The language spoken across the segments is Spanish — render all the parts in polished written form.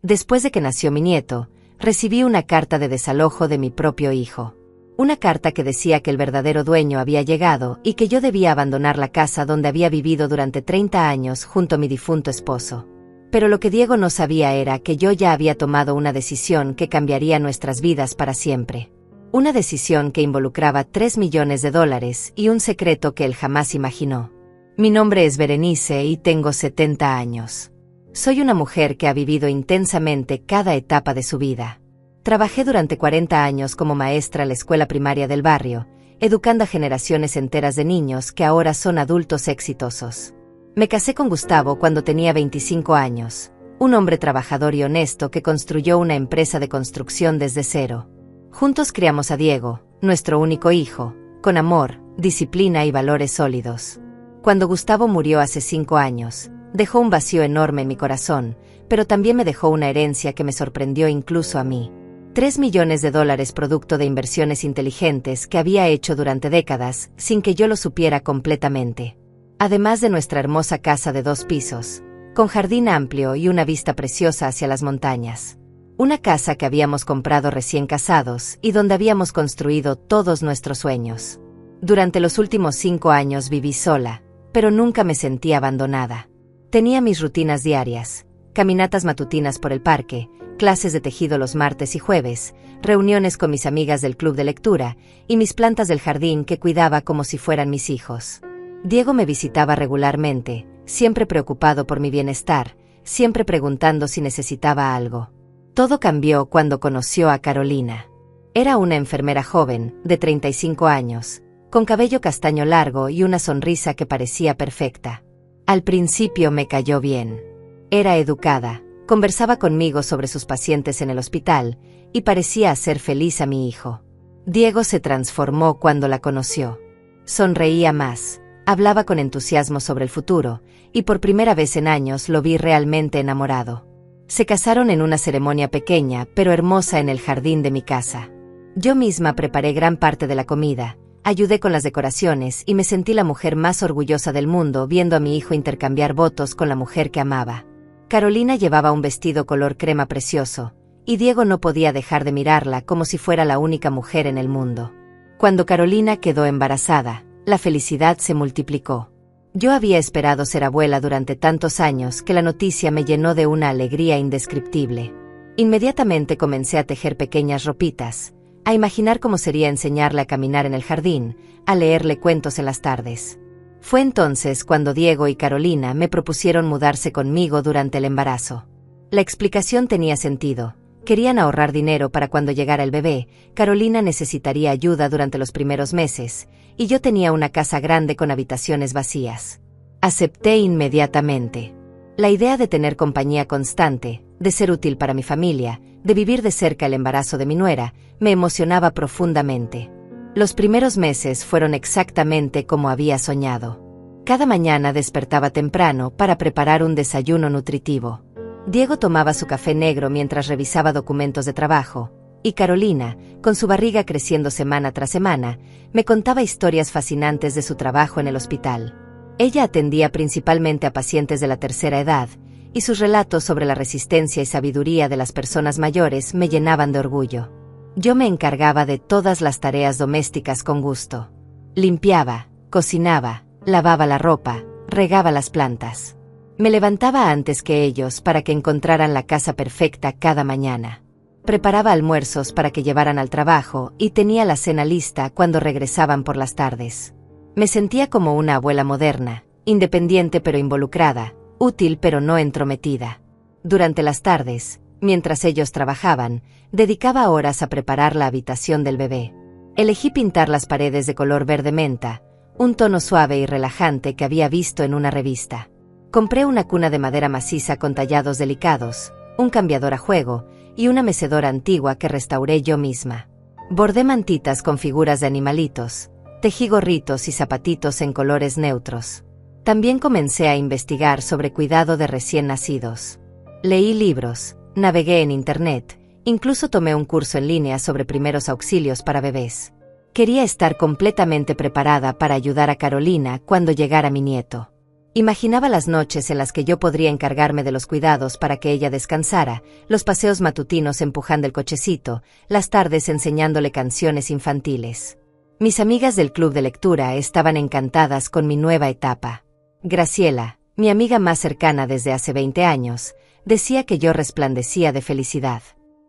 Después de que nació mi nieto, recibí una carta de desalojo de mi propio hijo. Una carta que decía que el verdadero dueño había llegado y que yo debía abandonar la casa donde había vivido durante 30 años junto a mi difunto esposo. Pero lo que Diego no sabía era que yo ya había tomado una decisión que cambiaría nuestras vidas para siempre. Una decisión que involucraba $3 millones y un secreto que él jamás imaginó. Mi nombre es Berenice y tengo 70 años. Soy una mujer que ha vivido intensamente cada etapa de su vida. Trabajé durante 40 años como maestra en la escuela primaria del barrio, educando a generaciones enteras de niños que ahora son adultos exitosos. Me casé con Gustavo cuando tenía 25 años, un hombre trabajador y honesto que construyó una empresa de construcción desde cero. Juntos criamos a Diego, nuestro único hijo, con amor, disciplina y valores sólidos. Cuando Gustavo murió hace 5 años, dejó un vacío enorme en mi corazón, pero también me dejó una herencia que me sorprendió incluso a mí. $3 millones producto de inversiones inteligentes que había hecho durante décadas sin que yo lo supiera completamente. Además de nuestra hermosa casa de 2 pisos, con jardín amplio y una vista preciosa hacia las montañas. Una casa que habíamos comprado recién casados y donde habíamos construido todos nuestros sueños. Durante los últimos 5 años viví sola, pero nunca me sentí abandonada. Tenía mis rutinas diarias, caminatas matutinas por el parque, clases de tejido los martes y jueves, reuniones con mis amigas del club de lectura y mis plantas del jardín que cuidaba como si fueran mis hijos. Diego me visitaba regularmente, siempre preocupado por mi bienestar, siempre preguntando si necesitaba algo. Todo cambió cuando conoció a Carolina. Era una enfermera joven, de 35 años, con cabello castaño largo y una sonrisa que parecía perfecta. Al principio me cayó bien. Era educada, conversaba conmigo sobre sus pacientes en el hospital, y parecía hacer feliz a mi hijo. Diego se transformó cuando la conoció. Sonreía más, hablaba con entusiasmo sobre el futuro, y por primera vez en años lo vi realmente enamorado. Se casaron en una ceremonia pequeña pero hermosa en el jardín de mi casa. Yo misma preparé gran parte de la comida, ayudé con las decoraciones y me sentí la mujer más orgullosa del mundo viendo a mi hijo intercambiar votos con la mujer que amaba. Carolina llevaba un vestido color crema precioso, y Diego no podía dejar de mirarla como si fuera la única mujer en el mundo. Cuando Carolina quedó embarazada, la felicidad se multiplicó. Yo había esperado ser abuela durante tantos años que la noticia me llenó de una alegría indescriptible. Inmediatamente comencé a tejer pequeñas ropitas, a imaginar cómo sería enseñarle a caminar en el jardín, a leerle cuentos en las tardes. Fue entonces cuando Diego y Carolina me propusieron mudarse conmigo durante el embarazo. La explicación tenía sentido. Querían ahorrar dinero para cuando llegara el bebé, Carolina necesitaría ayuda durante los primeros meses, y yo tenía una casa grande con habitaciones vacías. Acepté inmediatamente. La idea de tener compañía constante, de ser útil para mi familia, de vivir de cerca el embarazo de mi nuera, me emocionaba profundamente. Los primeros meses fueron exactamente como había soñado. Cada mañana despertaba temprano para preparar un desayuno nutritivo. Diego tomaba su café negro mientras revisaba documentos de trabajo, y Carolina, con su barriga creciendo semana tras semana, me contaba historias fascinantes de su trabajo en el hospital. Ella atendía principalmente a pacientes de la tercera edad, y sus relatos sobre la resistencia y sabiduría de las personas mayores me llenaban de orgullo. Yo me encargaba de todas las tareas domésticas con gusto. Limpiaba, cocinaba, lavaba la ropa, regaba las plantas. Me levantaba antes que ellos para que encontraran la casa perfecta cada mañana. Preparaba almuerzos para que llevaran al trabajo y tenía la cena lista cuando regresaban por las tardes. Me sentía como una abuela moderna, independiente pero involucrada, útil pero no entrometida. Durante las tardes, mientras ellos trabajaban, dedicaba horas a preparar la habitación del bebé. Elegí pintar las paredes de color verde menta, un tono suave y relajante que había visto en una revista. Compré una cuna de madera maciza con tallados delicados, un cambiador a juego y una mecedora antigua que restauré yo misma. Bordé mantitas con figuras de animalitos, tejí gorritos y zapatitos en colores neutros. También comencé a investigar sobre cuidado de recién nacidos. Leí libros, navegué en internet, incluso tomé un curso en línea sobre primeros auxilios para bebés. Quería estar completamente preparada para ayudar a Carolina cuando llegara mi nieto. Imaginaba las noches en las que yo podría encargarme de los cuidados para que ella descansara, los paseos matutinos empujando el cochecito, las tardes enseñándole canciones infantiles. Mis amigas del club de lectura estaban encantadas con mi nueva etapa. Graciela, mi amiga más cercana desde hace 20 años, decía que yo resplandecía de felicidad.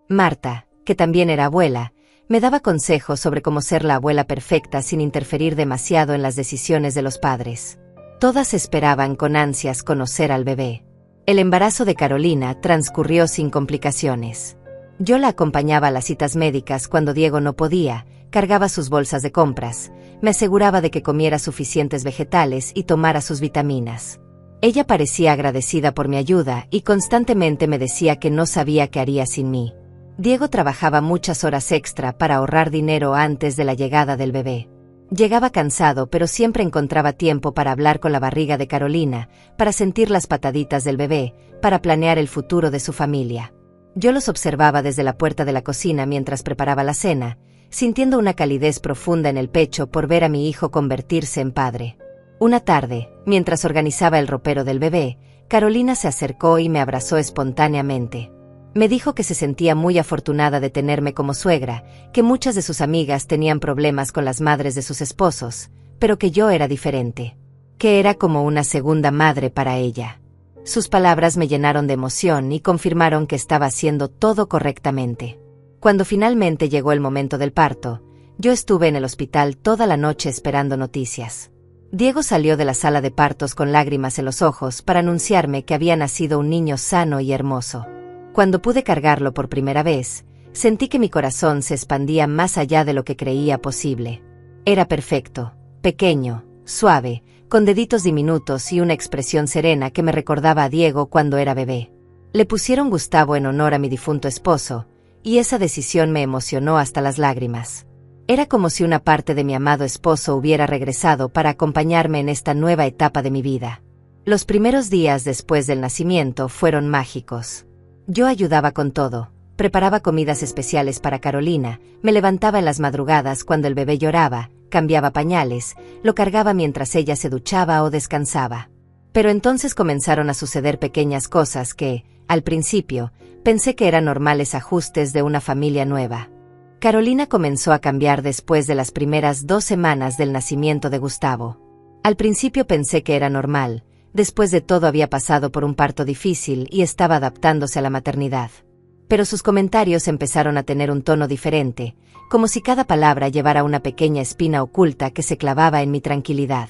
Marta, que también era abuela, me daba consejos sobre cómo ser la abuela perfecta sin interferir demasiado en las decisiones de los padres. Todas esperaban con ansias conocer al bebé. El embarazo de Carolina transcurrió sin complicaciones. Yo la acompañaba a las citas médicas cuando Diego no podía, cargaba sus bolsas de compras, me aseguraba de que comiera suficientes vegetales y tomara sus vitaminas. Ella parecía agradecida por mi ayuda y constantemente me decía que no sabía qué haría sin mí. Diego trabajaba muchas horas extra para ahorrar dinero antes de la llegada del bebé. Llegaba cansado, pero siempre encontraba tiempo para hablar con la barriga de Carolina, para sentir las pataditas del bebé, para planear el futuro de su familia. Yo los observaba desde la puerta de la cocina mientras preparaba la cena, sintiendo una calidez profunda en el pecho por ver a mi hijo convertirse en padre. Una tarde, mientras organizaba el ropero del bebé, Carolina se acercó y me abrazó espontáneamente. Me dijo que se sentía muy afortunada de tenerme como suegra, que muchas de sus amigas tenían problemas con las madres de sus esposos, pero que yo era diferente. Que era como una segunda madre para ella. Sus palabras me llenaron de emoción y confirmaron que estaba haciendo todo correctamente. Cuando finalmente llegó el momento del parto, yo estuve en el hospital toda la noche esperando noticias. Diego salió de la sala de partos con lágrimas en los ojos para anunciarme que había nacido un niño sano y hermoso. Cuando pude cargarlo por primera vez, sentí que mi corazón se expandía más allá de lo que creía posible. Era perfecto, pequeño, suave, con deditos diminutos y una expresión serena que me recordaba a Diego cuando era bebé. Le pusieron Gustavo en honor a mi difunto esposo, y esa decisión me emocionó hasta las lágrimas. Era como si una parte de mi amado esposo hubiera regresado para acompañarme en esta nueva etapa de mi vida. Los primeros días después del nacimiento fueron mágicos. Yo ayudaba con todo, preparaba comidas especiales para Carolina, me levantaba en las madrugadas cuando el bebé lloraba, cambiaba pañales, lo cargaba mientras ella se duchaba o descansaba. Pero entonces comenzaron a suceder pequeñas cosas que, al principio, pensé que eran normales ajustes de una familia nueva. Carolina comenzó a cambiar después de las primeras 2 semanas del nacimiento de Gustavo. Al principio pensé que era normal. Después de todo había pasado por un parto difícil y estaba adaptándose a la maternidad. Pero sus comentarios empezaron a tener un tono diferente, como si cada palabra llevara una pequeña espina oculta que se clavaba en mi tranquilidad.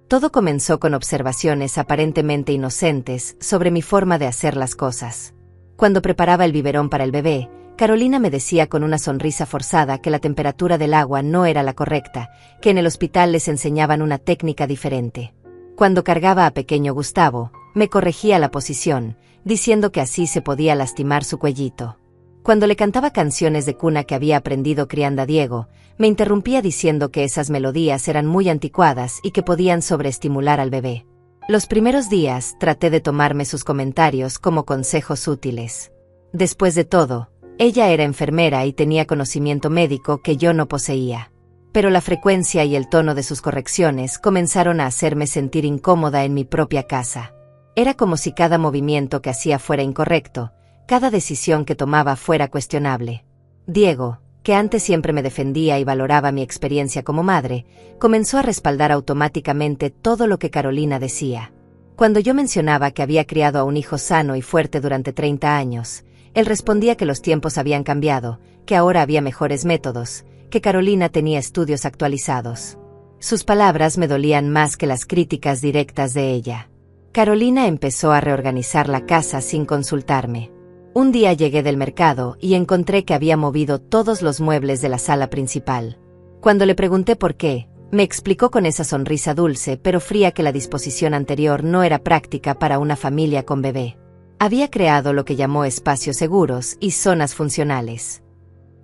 Todo comenzó con observaciones aparentemente inocentes sobre mi forma de hacer las cosas. Cuando preparaba el biberón para el bebé, Carolina me decía con una sonrisa forzada que la temperatura del agua no era la correcta, que en el hospital les enseñaban una técnica diferente. Cuando cargaba a pequeño Gustavo, me corregía la posición, diciendo que así se podía lastimar su cuellito. Cuando le cantaba canciones de cuna que había aprendido criando a Diego, me interrumpía diciendo que esas melodías eran muy anticuadas y que podían sobreestimular al bebé. Los primeros días traté de tomarme sus comentarios como consejos útiles. Después de todo, ella era enfermera y tenía conocimiento médico que yo no poseía. Pero la frecuencia y el tono de sus correcciones comenzaron a hacerme sentir incómoda en mi propia casa. Era como si cada movimiento que hacía fuera incorrecto, cada decisión que tomaba fuera cuestionable. Diego, que antes siempre me defendía y valoraba mi experiencia como madre, comenzó a respaldar automáticamente todo lo que Carolina decía. Cuando yo mencionaba que había criado a un hijo sano y fuerte durante 30 años, él respondía que los tiempos habían cambiado, que ahora había mejores métodos, que Carolina tenía estudios actualizados. Sus palabras me dolían más que las críticas directas de ella. Carolina empezó a reorganizar la casa sin consultarme. Un día llegué del mercado y encontré que había movido todos los muebles de la sala principal. Cuando le pregunté por qué, me explicó con esa sonrisa dulce pero fría que la disposición anterior no era práctica para una familia con bebé. Había creado lo que llamó espacios seguros y zonas funcionales.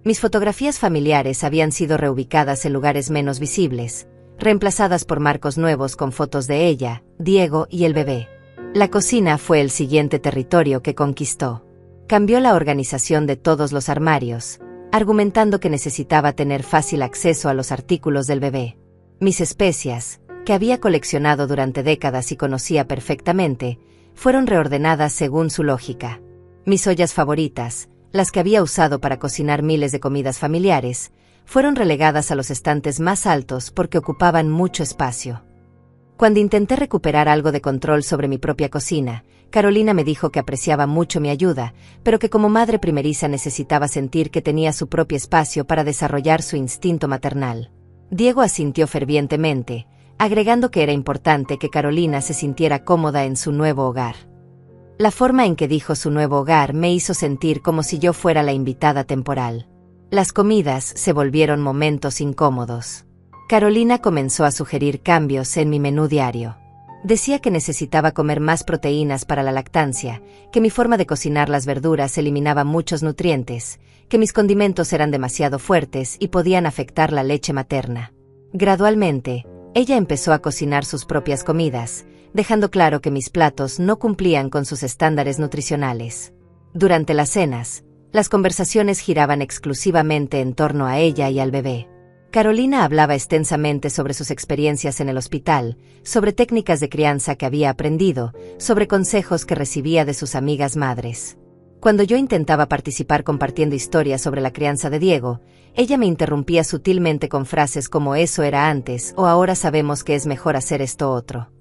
Mis fotografías familiares habían sido reubicadas en lugares menos visibles, reemplazadas por marcos nuevos con fotos de ella, Diego y el bebé. La cocina fue el siguiente territorio que conquistó. Cambió la organización de todos los armarios, argumentando que necesitaba tener fácil acceso a los artículos del bebé. Mis especias, que había coleccionado durante décadas y conocía perfectamente, fueron reordenadas según su lógica. Mis ollas favoritas, las que había usado para cocinar miles de comidas familiares, fueron relegadas a los estantes más altos porque ocupaban mucho espacio. Cuando intenté recuperar algo de control sobre mi propia cocina, Carolina me dijo que apreciaba mucho mi ayuda, pero que como madre primeriza necesitaba sentir que tenía su propio espacio para desarrollar su instinto maternal. Diego asintió fervientemente, agregando que era importante que Carolina se sintiera cómoda en su nuevo hogar. La forma en que dijo su nuevo hogar me hizo sentir como si yo fuera la invitada temporal. Las comidas se volvieron momentos incómodos. Carolina comenzó a sugerir cambios en mi menú diario. Decía que necesitaba comer más proteínas para la lactancia, que mi forma de cocinar las verduras eliminaba muchos nutrientes, que mis condimentos eran demasiado fuertes y podían afectar la leche materna. Gradualmente, ella empezó a cocinar sus propias comidas, dejando claro que mis platos no cumplían con sus estándares nutricionales. Durante las cenas, las conversaciones giraban exclusivamente en torno a ella y al bebé. Carolina hablaba extensamente sobre sus experiencias en el hospital, sobre técnicas de crianza que había aprendido, sobre consejos que recibía de sus amigas madres. Cuando yo intentaba participar compartiendo historias sobre la crianza de Diego, ella me interrumpía sutilmente con frases como "eso era antes" o "ahora sabemos que es mejor hacer esto otro".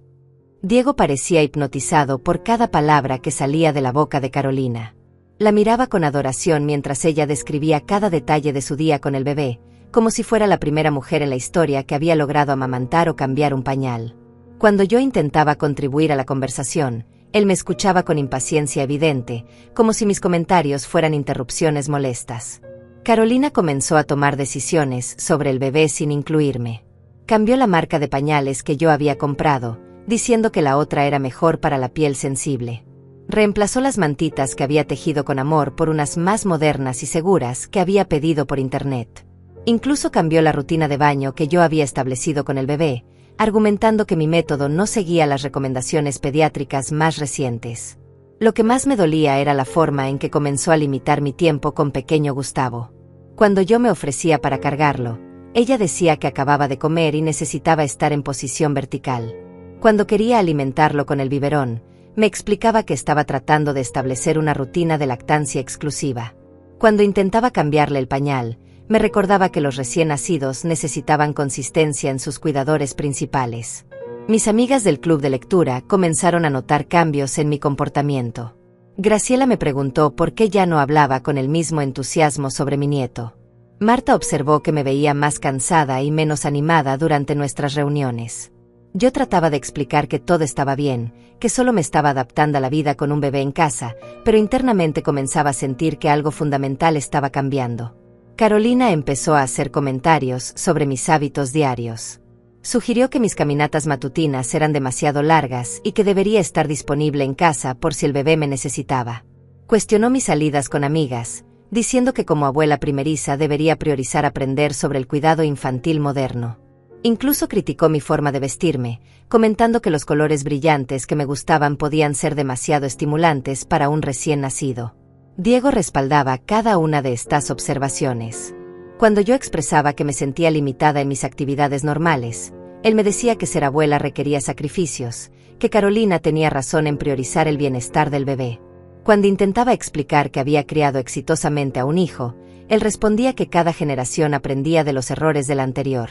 Diego parecía hipnotizado por cada palabra que salía de la boca de Carolina. La miraba con adoración mientras ella describía cada detalle de su día con el bebé, como si fuera la primera mujer en la historia que había logrado amamantar o cambiar un pañal. Cuando yo intentaba contribuir a la conversación, él me escuchaba con impaciencia evidente, como si mis comentarios fueran interrupciones molestas. Carolina comenzó a tomar decisiones sobre el bebé sin incluirme. Cambió la marca de pañales que yo había comprado, diciendo que la otra era mejor para la piel sensible. Reemplazó las mantitas que había tejido con amor por unas más modernas y seguras que había pedido por internet. Incluso cambió la rutina de baño que yo había establecido con el bebé, argumentando que mi método no seguía las recomendaciones pediátricas más recientes. Lo que más me dolía era la forma en que comenzó a limitar mi tiempo con pequeño Gustavo. Cuando yo me ofrecía para cargarlo, ella decía que acababa de comer y necesitaba estar en posición vertical. Cuando quería alimentarlo con el biberón, me explicaba que estaba tratando de establecer una rutina de lactancia exclusiva. Cuando intentaba cambiarle el pañal, me recordaba que los recién nacidos necesitaban consistencia en sus cuidadores principales. Mis amigas del club de lectura comenzaron a notar cambios en mi comportamiento. Graciela me preguntó por qué ya no hablaba con el mismo entusiasmo sobre mi nieto. Marta observó que me veía más cansada y menos animada durante nuestras reuniones. Yo trataba de explicar que todo estaba bien, que solo me estaba adaptando a la vida con un bebé en casa, pero internamente comenzaba a sentir que algo fundamental estaba cambiando. Carolina empezó a hacer comentarios sobre mis hábitos diarios. Sugirió que mis caminatas matutinas eran demasiado largas y que debería estar disponible en casa por si el bebé me necesitaba. Cuestionó mis salidas con amigas, diciendo que como abuela primeriza debería priorizar aprender sobre el cuidado infantil moderno. Incluso criticó mi forma de vestirme, comentando que los colores brillantes que me gustaban podían ser demasiado estimulantes para un recién nacido. Diego respaldaba cada una de estas observaciones. Cuando yo expresaba que me sentía limitada en mis actividades normales, él me decía que ser abuela requería sacrificios, que Carolina tenía razón en priorizar el bienestar del bebé. Cuando intentaba explicar que había criado exitosamente a un hijo, él respondía que cada generación aprendía de los errores de la anterior.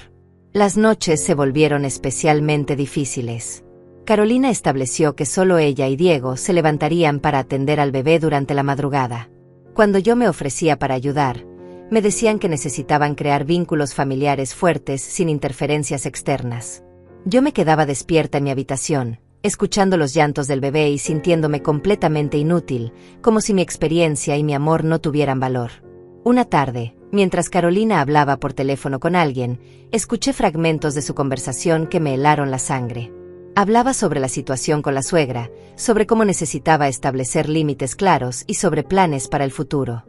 Las noches se volvieron especialmente difíciles. Carolina estableció que solo ella y Diego se levantarían para atender al bebé durante la madrugada. Cuando yo me ofrecía para ayudar, me decían que necesitaban crear vínculos familiares fuertes sin interferencias externas. Yo me quedaba despierta en mi habitación, escuchando los llantos del bebé y sintiéndome completamente inútil, como si mi experiencia y mi amor no tuvieran valor. Una tarde, mientras Carolina hablaba por teléfono con alguien, escuché fragmentos de su conversación que me helaron la sangre. Hablaba sobre la situación con la suegra, sobre cómo necesitaba establecer límites claros y sobre planes para el futuro.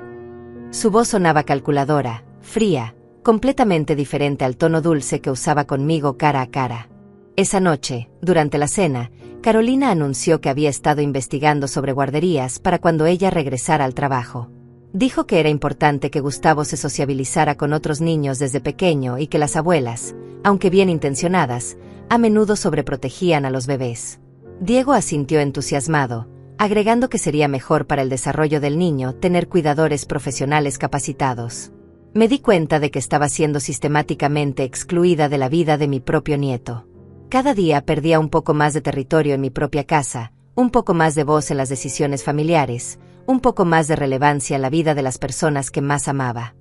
Su voz sonaba calculadora, fría, completamente diferente al tono dulce que usaba conmigo cara a cara. Esa noche, durante la cena, Carolina anunció que había estado investigando sobre guarderías para cuando ella regresara al trabajo. Dijo que era importante que Gustavo se sociabilizara con otros niños desde pequeño y que las abuelas, aunque bien intencionadas, a menudo sobreprotegían a los bebés. Diego asintió entusiasmado, agregando que sería mejor para el desarrollo del niño tener cuidadores profesionales capacitados. Me di cuenta de que estaba siendo sistemáticamente excluida de la vida de mi propio nieto. Cada día perdía un poco más de territorio en mi propia casa, un poco más de voz en las decisiones familiares, un poco más de relevancia en la vida de las personas que más amaba.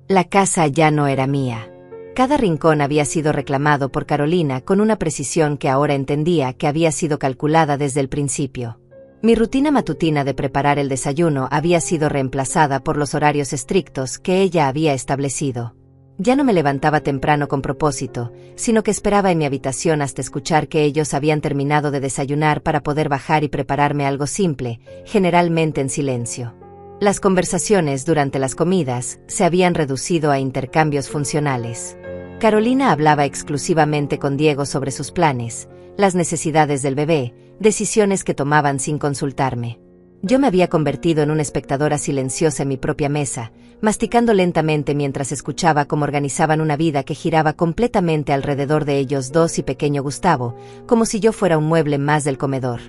La casa ya no era mía. Cada rincón había sido reclamado por Carolina con una precisión que ahora entendía que había sido calculada desde el principio. Mi rutina matutina de preparar el desayuno había sido reemplazada por los horarios estrictos que ella había establecido. Ya no me levantaba temprano con propósito, sino que esperaba en mi habitación hasta escuchar que ellos habían terminado de desayunar para poder bajar y prepararme algo simple, generalmente en silencio. Las conversaciones durante las comidas se habían reducido a intercambios funcionales. Carolina hablaba exclusivamente con Diego sobre sus planes, las necesidades del bebé, decisiones que tomaban sin consultarme. Yo me había convertido en una espectadora silenciosa en mi propia mesa, masticando lentamente mientras escuchaba cómo organizaban una vida que giraba completamente alrededor de ellos dos y pequeño Gustavo, como si yo fuera un mueble más del comedor.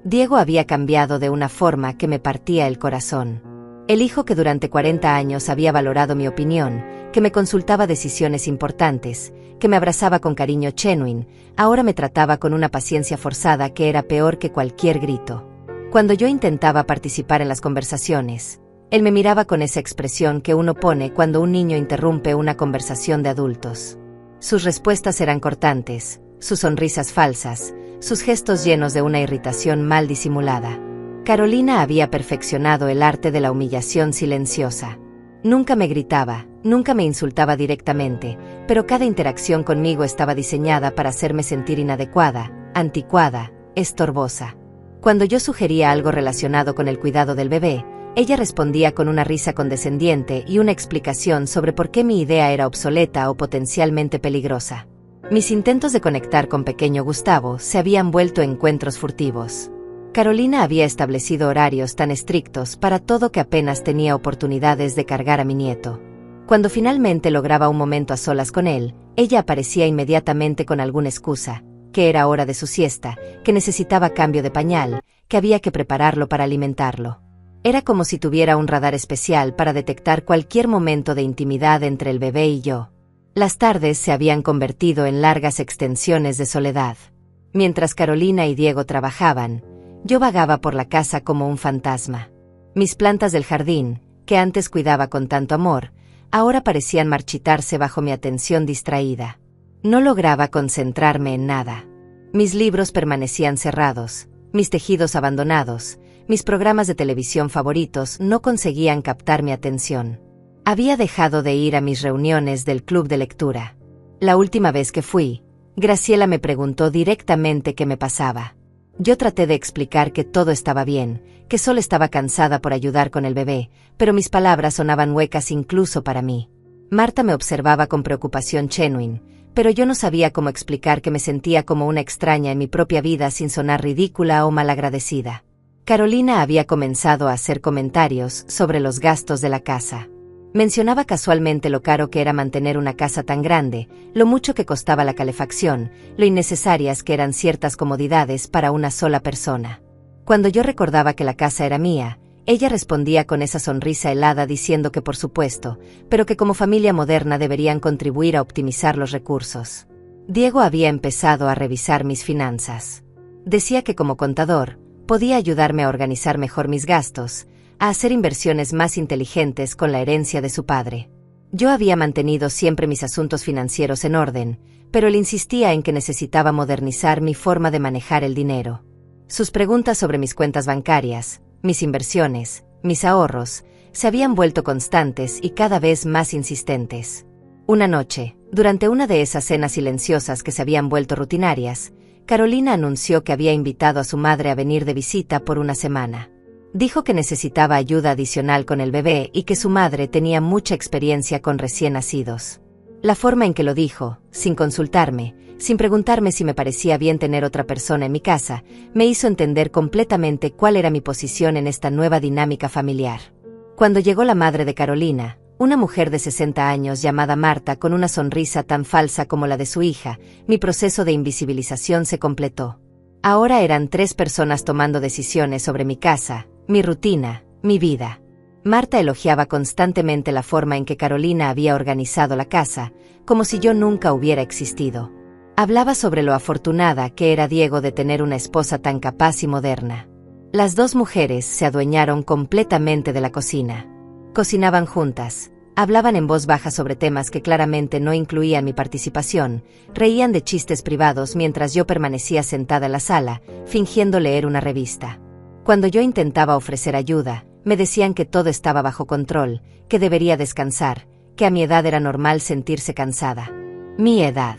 Diego había cambiado de una forma que me partía el corazón. El hijo que durante 40 años había valorado mi opinión, que me consultaba decisiones importantes, que me abrazaba con cariño genuino, ahora me trataba con una paciencia forzada que era peor que cualquier grito. Cuando yo intentaba participar en las conversaciones, él me miraba con esa expresión que uno pone cuando un niño interrumpe una conversación de adultos. Sus respuestas eran cortantes, sus sonrisas falsas, sus gestos llenos de una irritación mal disimulada. Carolina había perfeccionado el arte de la humillación silenciosa. Nunca me gritaba, nunca me insultaba directamente, pero cada interacción conmigo estaba diseñada para hacerme sentir inadecuada, anticuada, estorbosa. Cuando yo sugería algo relacionado con el cuidado del bebé, ella respondía con una risa condescendiente y una explicación sobre por qué mi idea era obsoleta o potencialmente peligrosa. Mis intentos de conectar con pequeño Gustavo se habían vuelto encuentros furtivos. Carolina había establecido horarios tan estrictos para todo que apenas tenía oportunidades de cargar a mi nieto. Cuando finalmente lograba un momento a solas con él, ella aparecía inmediatamente con alguna excusa, que era hora de su siesta, que necesitaba cambio de pañal, que había que prepararlo para alimentarlo. Era como si tuviera un radar especial para detectar cualquier momento de intimidad entre el bebé y yo. Las tardes se habían convertido en largas extensiones de soledad. Mientras Carolina y Diego trabajaban, yo vagaba por la casa como un fantasma. Mis plantas del jardín, que antes cuidaba con tanto amor, ahora parecían marchitarse bajo mi atención distraída. No lograba concentrarme en nada. Mis libros permanecían cerrados, mis tejidos abandonados, mis programas de televisión favoritos no conseguían captar mi atención. Había dejado de ir a mis reuniones del club de lectura. La última vez que fui, Graciela me preguntó directamente qué me pasaba. Yo traté de explicar que todo estaba bien, que solo estaba cansada por ayudar con el bebé, pero mis palabras sonaban huecas incluso para mí. Marta me observaba con preocupación genuina, pero yo no sabía cómo explicar que me sentía como una extraña en mi propia vida sin sonar ridícula o malagradecida. Carolina había comenzado a hacer comentarios sobre los gastos de la casa. Mencionaba casualmente lo caro que era mantener una casa tan grande, lo mucho que costaba la calefacción, lo innecesarias que eran ciertas comodidades para una sola persona. Cuando yo recordaba que la casa era mía, ella respondía con esa sonrisa helada diciendo que por supuesto, pero que como familia moderna deberían contribuir a optimizar los recursos. Diego había empezado a revisar mis finanzas. Decía que como contador, podía ayudarme a organizar mejor mis gastos, a hacer inversiones más inteligentes con la herencia de su padre. Yo había mantenido siempre mis asuntos financieros en orden, pero él insistía en que necesitaba modernizar mi forma de manejar el dinero. Sus preguntas sobre mis cuentas bancarias, mis inversiones, mis ahorros, se habían vuelto constantes y cada vez más insistentes. Una noche, durante una de esas cenas silenciosas que se habían vuelto rutinarias, Carolina anunció que había invitado a su madre a venir de visita por una semana. Dijo que necesitaba ayuda adicional con el bebé y que su madre tenía mucha experiencia con recién nacidos. La forma en que lo dijo, sin consultarme, sin preguntarme si me parecía bien tener otra persona en mi casa, me hizo entender completamente cuál era mi posición en esta nueva dinámica familiar. Cuando llegó la madre de Carolina, Una mujer de 60 años llamada Marta con una sonrisa tan falsa como la de su hija. Mi proceso de invisibilización se completó. Ahora eran 3 personas tomando decisiones sobre mi casa, mi rutina, mi vida. Marta elogiaba constantemente la forma en que Carolina había organizado la casa, como si yo nunca hubiera existido. Hablaba sobre lo afortunada que era Diego de tener una esposa tan capaz y moderna. Las 2 mujeres se adueñaron completamente de la cocina. Cocinaban juntas, hablaban en voz baja sobre temas que claramente no incluían mi participación, reían de chistes privados mientras yo permanecía sentada en la sala, fingiendo leer una revista. Cuando yo intentaba ofrecer ayuda, me decían que todo estaba bajo control, que debería descansar, que a mi edad era normal sentirse cansada. Mi edad.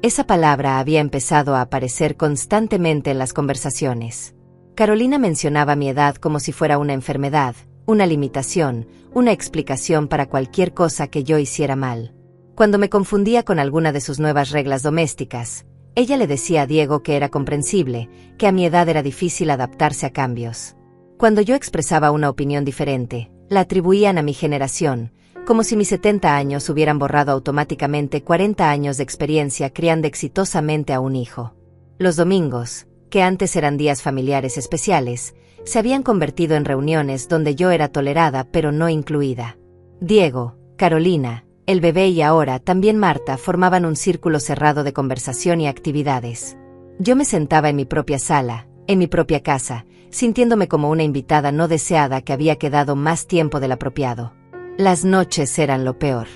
Esa palabra había empezado a aparecer constantemente en las conversaciones. Carolina mencionaba mi edad como si fuera una enfermedad, una limitación, una explicación para cualquier cosa que yo hiciera mal. Cuando me confundía con alguna de sus nuevas reglas domésticas, ella le decía a Diego que era comprensible, que a mi edad era difícil adaptarse a cambios. Cuando yo expresaba una opinión diferente, la atribuían a mi generación, como si mis 70 años hubieran borrado automáticamente 40 años de experiencia criando exitosamente a un hijo. Los domingos, que antes eran días familiares especiales, se habían convertido en reuniones donde yo era tolerada pero no incluida. Diego, Carolina, el bebé y ahora también Marta formaban un círculo cerrado de conversación y actividades. Yo me sentaba en mi propia sala, en mi propia casa, sintiéndome como una invitada no deseada que había quedado más tiempo del apropiado. Las noches eran lo peor.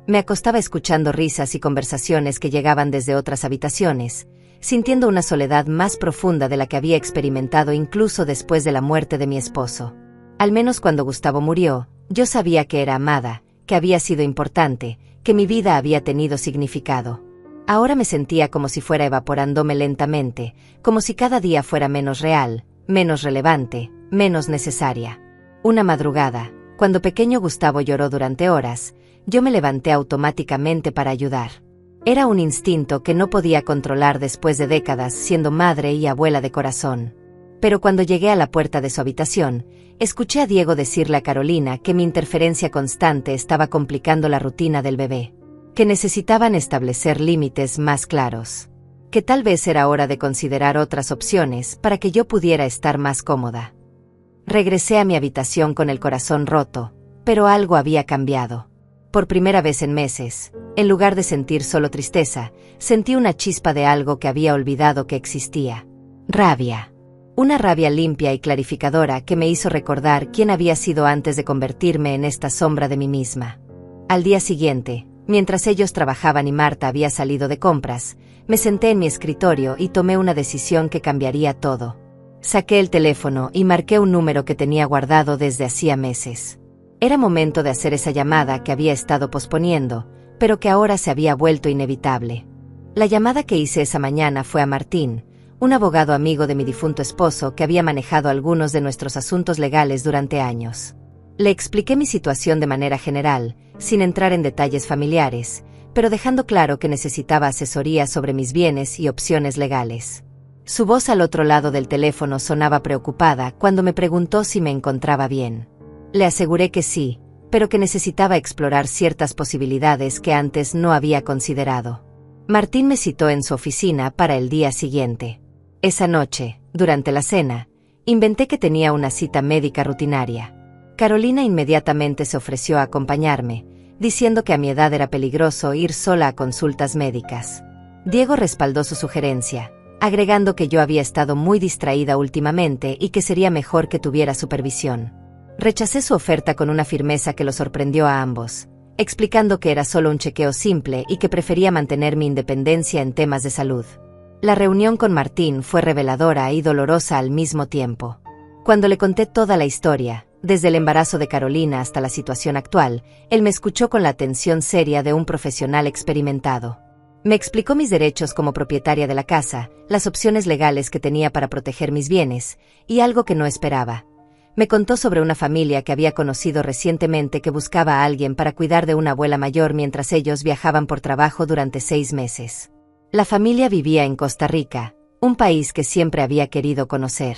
Me acostaba escuchando risas y conversaciones que llegaban desde otras habitaciones, sintiendo una soledad más profunda de la que había experimentado incluso después de la muerte de mi esposo. Al menos cuando Gustavo murió, yo sabía que era amada, que había sido importante, que mi vida había tenido significado. Ahora me sentía como si fuera evaporándome lentamente, como si cada día fuera menos real, menos relevante, menos necesaria. Una madrugada, cuando pequeño Gustavo lloró durante horas, yo me levanté automáticamente para ayudar. Era un instinto que no podía controlar después de décadas siendo madre y abuela de corazón. Pero cuando llegué a la puerta de su habitación, escuché a Diego decirle a Carolina que mi interferencia constante estaba complicando la rutina del bebé, que necesitaban establecer límites más claros, que tal vez era hora de considerar otras opciones para que yo pudiera estar más cómoda. Regresé a mi habitación con el corazón roto, pero algo había cambiado. Por primera vez en meses, en lugar de sentir solo tristeza, sentí una chispa de algo que había olvidado que existía. Rabia. Una rabia limpia y clarificadora que me hizo recordar quién había sido antes de convertirme en esta sombra de mí misma. Al día siguiente, mientras ellos trabajaban y Marta había salido de compras, me senté en mi escritorio y tomé una decisión que cambiaría todo. Saqué el teléfono y marqué un número que tenía guardado desde hacía meses. Era momento de hacer esa llamada que había estado posponiendo, pero que ahora se había vuelto inevitable. La llamada que hice esa mañana fue a Martín, un abogado amigo de mi difunto esposo que había manejado algunos de nuestros asuntos legales durante años. Le expliqué mi situación de manera general, sin entrar en detalles familiares, pero dejando claro que necesitaba asesoría sobre mis bienes y opciones legales. Su voz al otro lado del teléfono sonaba preocupada cuando me preguntó si me encontraba bien. Le aseguré que sí, pero que necesitaba explorar ciertas posibilidades que antes no había considerado. Martín me citó en su oficina para el día siguiente. Esa noche, durante la cena, inventé que tenía una cita médica rutinaria. Carolina inmediatamente se ofreció a acompañarme, diciendo que a mi edad era peligroso ir sola a consultas médicas. Diego respaldó su sugerencia, agregando que yo había estado muy distraída últimamente y que sería mejor que tuviera supervisión. Rechacé su oferta con una firmeza que lo sorprendió a ambos, explicando que era solo un chequeo simple y que prefería mantener mi independencia en temas de salud. La reunión con Martín fue reveladora y dolorosa al mismo tiempo. Cuando le conté toda la historia, desde el embarazo de Carolina hasta la situación actual, él me escuchó con la atención seria de un profesional experimentado. Me explicó mis derechos como propietaria de la casa, las opciones legales que tenía para proteger mis bienes, y algo que no esperaba. Me contó sobre una familia que había conocido recientemente que buscaba a alguien para cuidar de una abuela mayor mientras ellos viajaban por trabajo durante 6 meses. La familia vivía en Costa Rica, un país que siempre había querido conocer.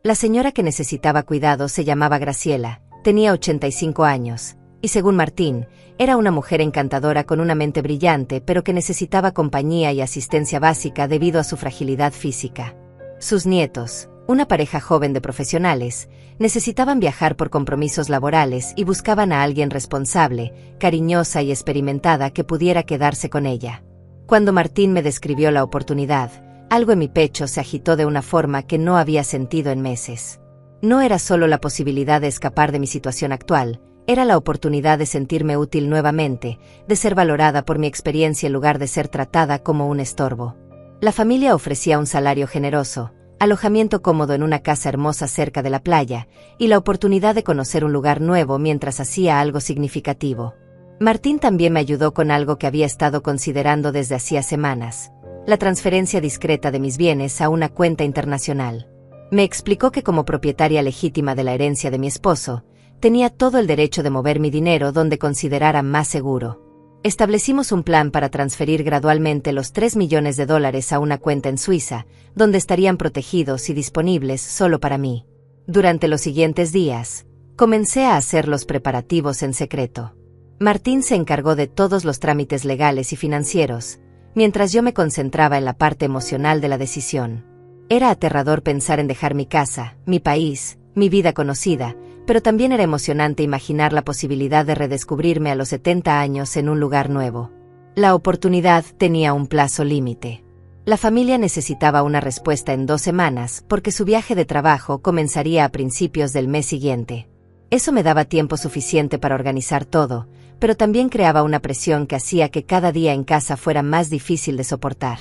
La señora que necesitaba cuidado se llamaba Graciela, tenía 85 años, Y según Martín, era una mujer encantadora con una mente brillante, pero que necesitaba compañía y asistencia básica debido a su fragilidad física. Sus nietos, una pareja joven de profesionales, necesitaban viajar por compromisos laborales y buscaban a alguien responsable, cariñosa y experimentada que pudiera quedarse con ella. Cuando Martín me describió la oportunidad, algo en mi pecho se agitó de una forma que no había sentido en meses. No era solo la posibilidad de escapar de mi situación actual, era la oportunidad de sentirme útil nuevamente, de ser valorada por mi experiencia en lugar de ser tratada como un estorbo. La familia ofrecía un salario generoso, alojamiento cómodo en una casa hermosa cerca de la playa, y la oportunidad de conocer un lugar nuevo mientras hacía algo significativo. Martín también me ayudó con algo que había estado considerando desde hacía semanas: la transferencia discreta de mis bienes a una cuenta internacional. Me explicó que como propietaria legítima de la herencia de mi esposo, tenía todo el derecho de mover mi dinero donde considerara más seguro. Establecimos un plan para transferir gradualmente los $3 millones a una cuenta en Suiza, donde estarían protegidos y disponibles solo para mí. Durante los siguientes días, comencé a hacer los preparativos en secreto. Martín se encargó de todos los trámites legales y financieros, mientras yo me concentraba en la parte emocional de la decisión. Era aterrador pensar en dejar mi casa, mi país, mi vida conocida, pero también era emocionante imaginar la posibilidad de redescubrirme a los 70 años en un lugar nuevo. La oportunidad tenía un plazo límite. La familia necesitaba una respuesta en 2 semanas porque su viaje de trabajo comenzaría a principios del mes siguiente. Eso me daba tiempo suficiente para organizar todo, pero también creaba una presión que hacía que cada día en casa fuera más difícil de soportar.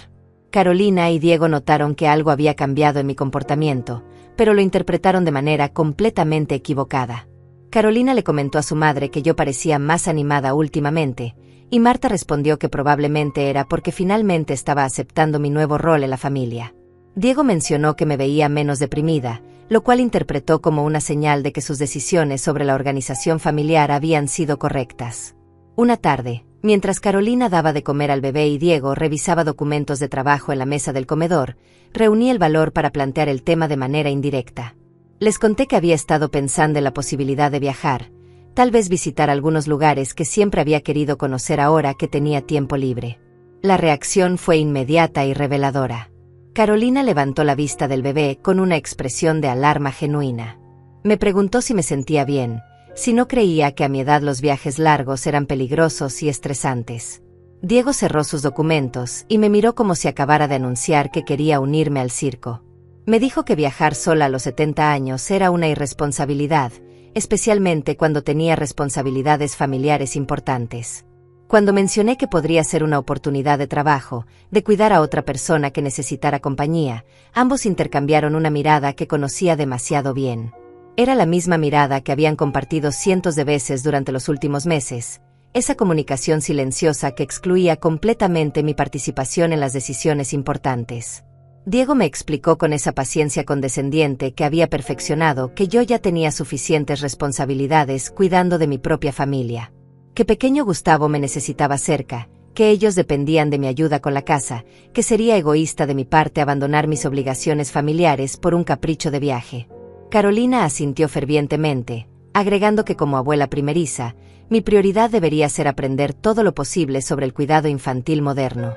Carolina y Diego notaron que algo había cambiado en mi comportamiento, pero lo interpretaron de manera completamente equivocada. Carolina le comentó a su madre que yo parecía más animada últimamente, y Marta respondió que probablemente era porque finalmente estaba aceptando mi nuevo rol en la familia. Diego mencionó que me veía menos deprimida, lo cual interpretó como una señal de que sus decisiones sobre la organización familiar habían sido correctas. Una tarde, mientras Carolina daba de comer al bebé y Diego revisaba documentos de trabajo en la mesa del comedor, reuní el valor para plantear el tema de manera indirecta. Les conté que había estado pensando en la posibilidad de viajar, tal vez visitar algunos lugares que siempre había querido conocer ahora que tenía tiempo libre. La reacción fue inmediata y reveladora. Carolina levantó la vista del bebé con una expresión de alarma genuina. Me preguntó si me sentía bien, si no creía que a mi edad los viajes largos eran peligrosos y estresantes. Diego cerró sus documentos y me miró como si acabara de anunciar que quería unirme al circo. Me dijo que viajar sola a los 70 años era una irresponsabilidad, especialmente cuando tenía responsabilidades familiares importantes. Cuando mencioné que podría ser una oportunidad de trabajo, de cuidar a otra persona que necesitara compañía, ambos intercambiaron una mirada que conocía demasiado bien. Era la misma mirada que habían compartido cientos de veces durante los últimos meses, esa comunicación silenciosa que excluía completamente mi participación en las decisiones importantes. Diego me explicó con esa paciencia condescendiente que había perfeccionado que yo ya tenía suficientes responsabilidades cuidando de mi propia familia. Que pequeño Gustavo me necesitaba cerca, que ellos dependían de mi ayuda con la casa, que sería egoísta de mi parte abandonar mis obligaciones familiares por un capricho de viaje. Carolina asintió fervientemente, agregando que como abuela primeriza, mi prioridad debería ser aprender todo lo posible sobre el cuidado infantil moderno.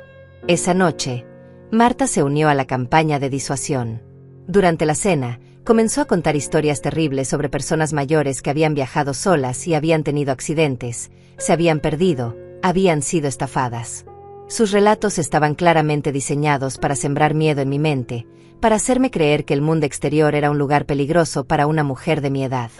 Esa noche, Marta se unió a la campaña de disuasión. Durante la cena, comenzó a contar historias terribles sobre personas mayores que habían viajado solas y habían tenido accidentes, se habían perdido, habían sido estafadas. Sus relatos estaban claramente diseñados para sembrar miedo en mi mente, para hacerme creer que el mundo exterior era un lugar peligroso para una mujer de mi edad.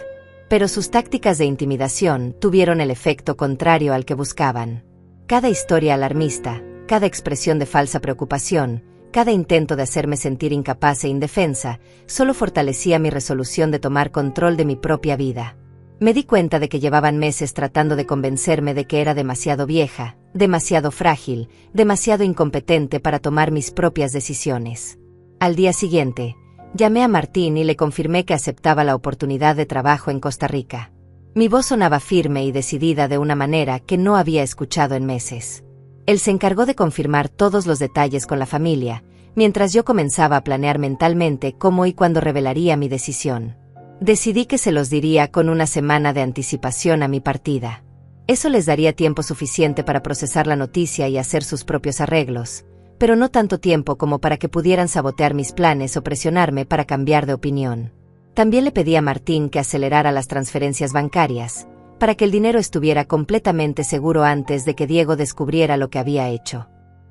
Pero sus tácticas de intimidación tuvieron el efecto contrario al que buscaban. Cada historia alarmista, cada expresión de falsa preocupación, cada intento de hacerme sentir incapaz e indefensa, solo fortalecía mi resolución de tomar control de mi propia vida. Me di cuenta de que llevaban meses tratando de convencerme de que era demasiado vieja, demasiado frágil, demasiado incompetente para tomar mis propias decisiones. Al día siguiente, llamé a Martín y le confirmé que aceptaba la oportunidad de trabajo en Costa Rica. Mi voz sonaba firme y decidida de una manera que no había escuchado en meses. Él se encargó de confirmar todos los detalles con la familia, mientras yo comenzaba a planear mentalmente cómo y cuándo revelaría mi decisión. Decidí que se los diría con una semana de anticipación a mi partida. Eso les daría tiempo suficiente para procesar la noticia y hacer sus propios arreglos, pero no tanto tiempo como para que pudieran sabotear mis planes o presionarme para cambiar de opinión. También le pedí a Martín que acelerara las transferencias bancarias, para que el dinero estuviera completamente seguro antes de que Diego descubriera lo que había hecho.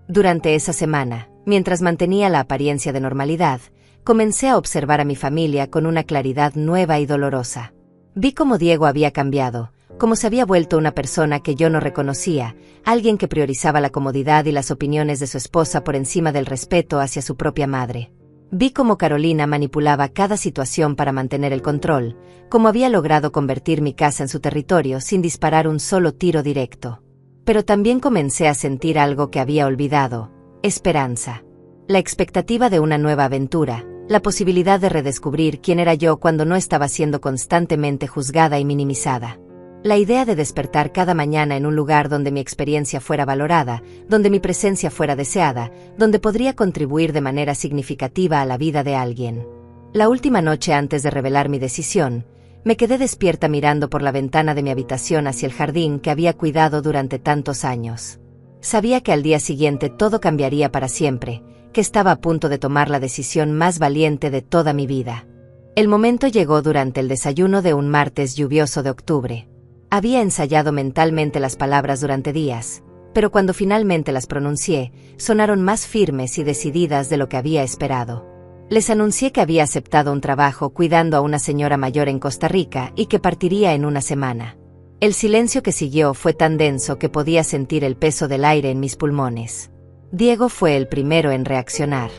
Durante esa semana, mientras mantenía la apariencia de normalidad, comencé a observar a mi familia con una claridad nueva y dolorosa. Vi cómo Diego había cambiado, cómo se había vuelto una persona que yo no reconocía, alguien que priorizaba la comodidad y las opiniones de su esposa por encima del respeto hacia su propia madre. Vi cómo Carolina manipulaba cada situación para mantener el control, cómo había logrado convertir mi casa en su territorio sin disparar un solo tiro directo. Pero también comencé a sentir algo que había olvidado: esperanza. La expectativa de una nueva aventura, la posibilidad de redescubrir quién era yo cuando no estaba siendo constantemente juzgada y minimizada. La idea de despertar cada mañana en un lugar donde mi experiencia fuera valorada, donde mi presencia fuera deseada, donde podría contribuir de manera significativa a la vida de alguien. La última noche antes de revelar mi decisión, me quedé despierta mirando por la ventana de mi habitación hacia el jardín que había cuidado durante tantos años. Sabía que al día siguiente todo cambiaría para siempre, que estaba a punto de tomar la decisión más valiente de toda mi vida. El momento llegó durante el desayuno de un martes lluvioso de octubre. Había ensayado mentalmente las palabras durante días, pero cuando finalmente las pronuncié, sonaron más firmes y decididas de lo que había esperado. Les anuncié que había aceptado un trabajo cuidando a una señora mayor en Costa Rica y que partiría en una semana. El silencio que siguió fue tan denso que podía sentir el peso del aire en mis pulmones. Diego fue el primero en reaccionar.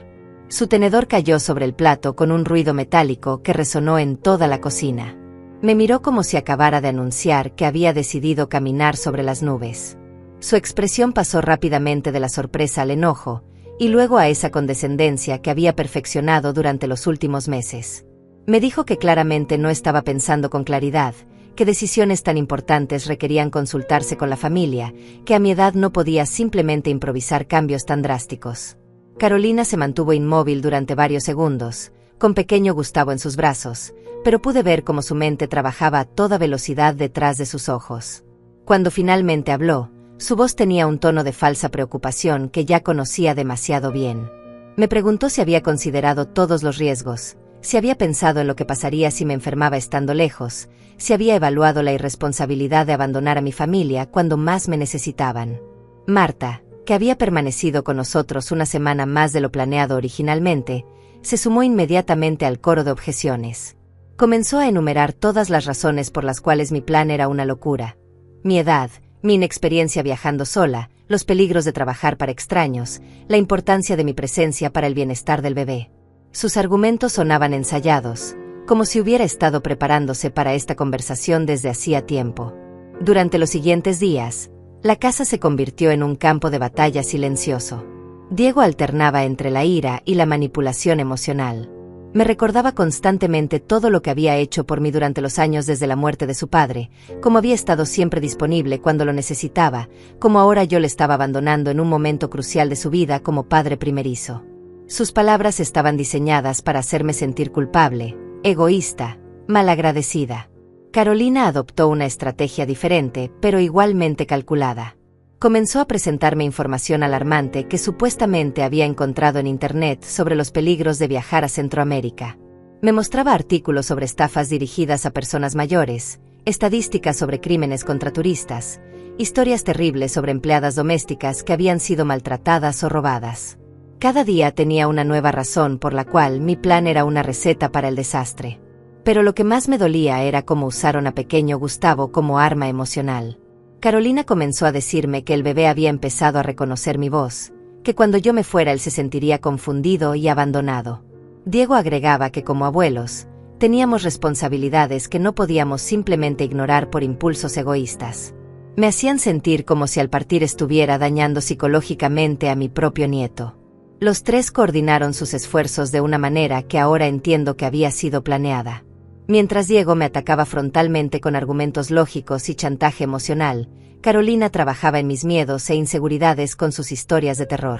Su tenedor cayó sobre el plato con un ruido metálico que resonó en toda la cocina. Me miró como si acabara de anunciar que había decidido caminar sobre las nubes. Su expresión pasó rápidamente de la sorpresa al enojo, y luego a esa condescendencia que había perfeccionado durante los últimos meses. Me dijo que claramente no estaba pensando con claridad, que decisiones tan importantes requerían consultarse con la familia, que a mi edad no podía simplemente improvisar cambios tan drásticos. Carolina se mantuvo inmóvil durante varios segundos, con pequeño Gustavo en sus brazos, pero pude ver cómo su mente trabajaba a toda velocidad detrás de sus ojos. Cuando finalmente habló, su voz tenía un tono de falsa preocupación que ya conocía demasiado bien. Me preguntó si había considerado todos los riesgos, si había pensado en lo que pasaría si me enfermaba estando lejos, si había evaluado la irresponsabilidad de abandonar a mi familia cuando más me necesitaban. Marta, que había permanecido con nosotros una semana más de lo planeado originalmente, se sumó inmediatamente al coro de objeciones. Comenzó a enumerar todas las razones por las cuales mi plan era una locura. Mi edad, mi inexperiencia viajando sola, los peligros de trabajar para extraños, la importancia de mi presencia para el bienestar del bebé. Sus argumentos sonaban ensayados, como si hubiera estado preparándose para esta conversación desde hacía tiempo. Durante los siguientes días, la casa se convirtió en un campo de batalla silencioso. Diego alternaba entre la ira y la manipulación emocional. Me recordaba constantemente todo lo que había hecho por mí durante los años desde la muerte de su padre, cómo había estado siempre disponible cuando lo necesitaba, cómo ahora yo le estaba abandonando en un momento crucial de su vida como padre primerizo. Sus palabras estaban diseñadas para hacerme sentir culpable, egoísta, malagradecida. Carolina adoptó una estrategia diferente, pero igualmente calculada. Comenzó a presentarme información alarmante que supuestamente había encontrado en Internet sobre los peligros de viajar a Centroamérica. Me mostraba artículos sobre estafas dirigidas a personas mayores, estadísticas sobre crímenes contra turistas, historias terribles sobre empleadas domésticas que habían sido maltratadas o robadas. Cada día tenía una nueva razón por la cual mi plan era una receta para el desastre. Pero lo que más me dolía era cómo usaron a pequeño Gustavo como arma emocional. Carolina comenzó a decirme que el bebé había empezado a reconocer mi voz, que cuando yo me fuera él se sentiría confundido y abandonado. Diego agregaba que como abuelos, teníamos responsabilidades que no podíamos simplemente ignorar por impulsos egoístas. Me hacían sentir como si al partir estuviera dañando psicológicamente a mi propio nieto. Los tres coordinaron sus esfuerzos de una manera que ahora entiendo que había sido planeada. Mientras Diego me atacaba frontalmente con argumentos lógicos y chantaje emocional, Carolina trabajaba en mis miedos e inseguridades con sus historias de terror.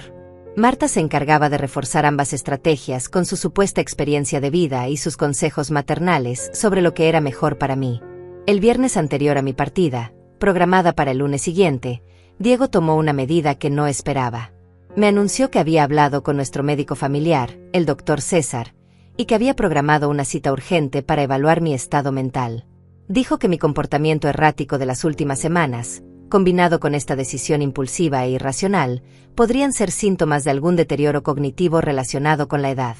Marta se encargaba de reforzar ambas estrategias con su supuesta experiencia de vida y sus consejos maternales sobre lo que era mejor para mí. El viernes anterior a mi partida, programada para el lunes siguiente, Diego tomó una medida que no esperaba. Me anunció que había hablado con nuestro médico familiar, el doctor César, y que había programado una cita urgente para evaluar mi estado mental. Dijo que mi comportamiento errático de las últimas semanas, combinado con esta decisión impulsiva e irracional, podrían ser síntomas de algún deterioro cognitivo relacionado con la edad.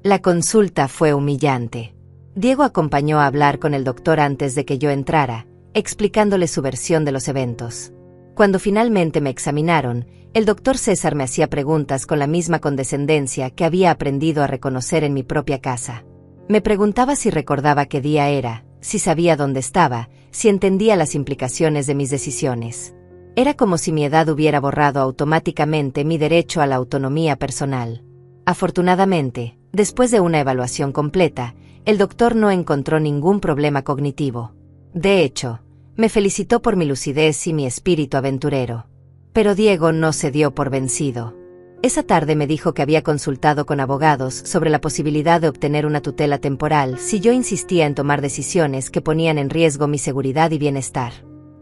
La consulta fue humillante. Diego acompañó a hablar con el doctor antes de que yo entrara, explicándole su versión de los eventos. Cuando finalmente me examinaron, el doctor César me hacía preguntas con la misma condescendencia que había aprendido a reconocer en mi propia casa. Me preguntaba si recordaba qué día era, si sabía dónde estaba, si entendía las implicaciones de mis decisiones. Era como si mi edad hubiera borrado automáticamente mi derecho a la autonomía personal. Afortunadamente, después de una evaluación completa, el doctor no encontró ningún problema cognitivo. De hecho, me felicitó por mi lucidez y mi espíritu aventurero. Pero Diego no se dio por vencido. Esa tarde me dijo que había consultado con abogados sobre la posibilidad de obtener una tutela temporal si yo insistía en tomar decisiones que ponían en riesgo mi seguridad y bienestar.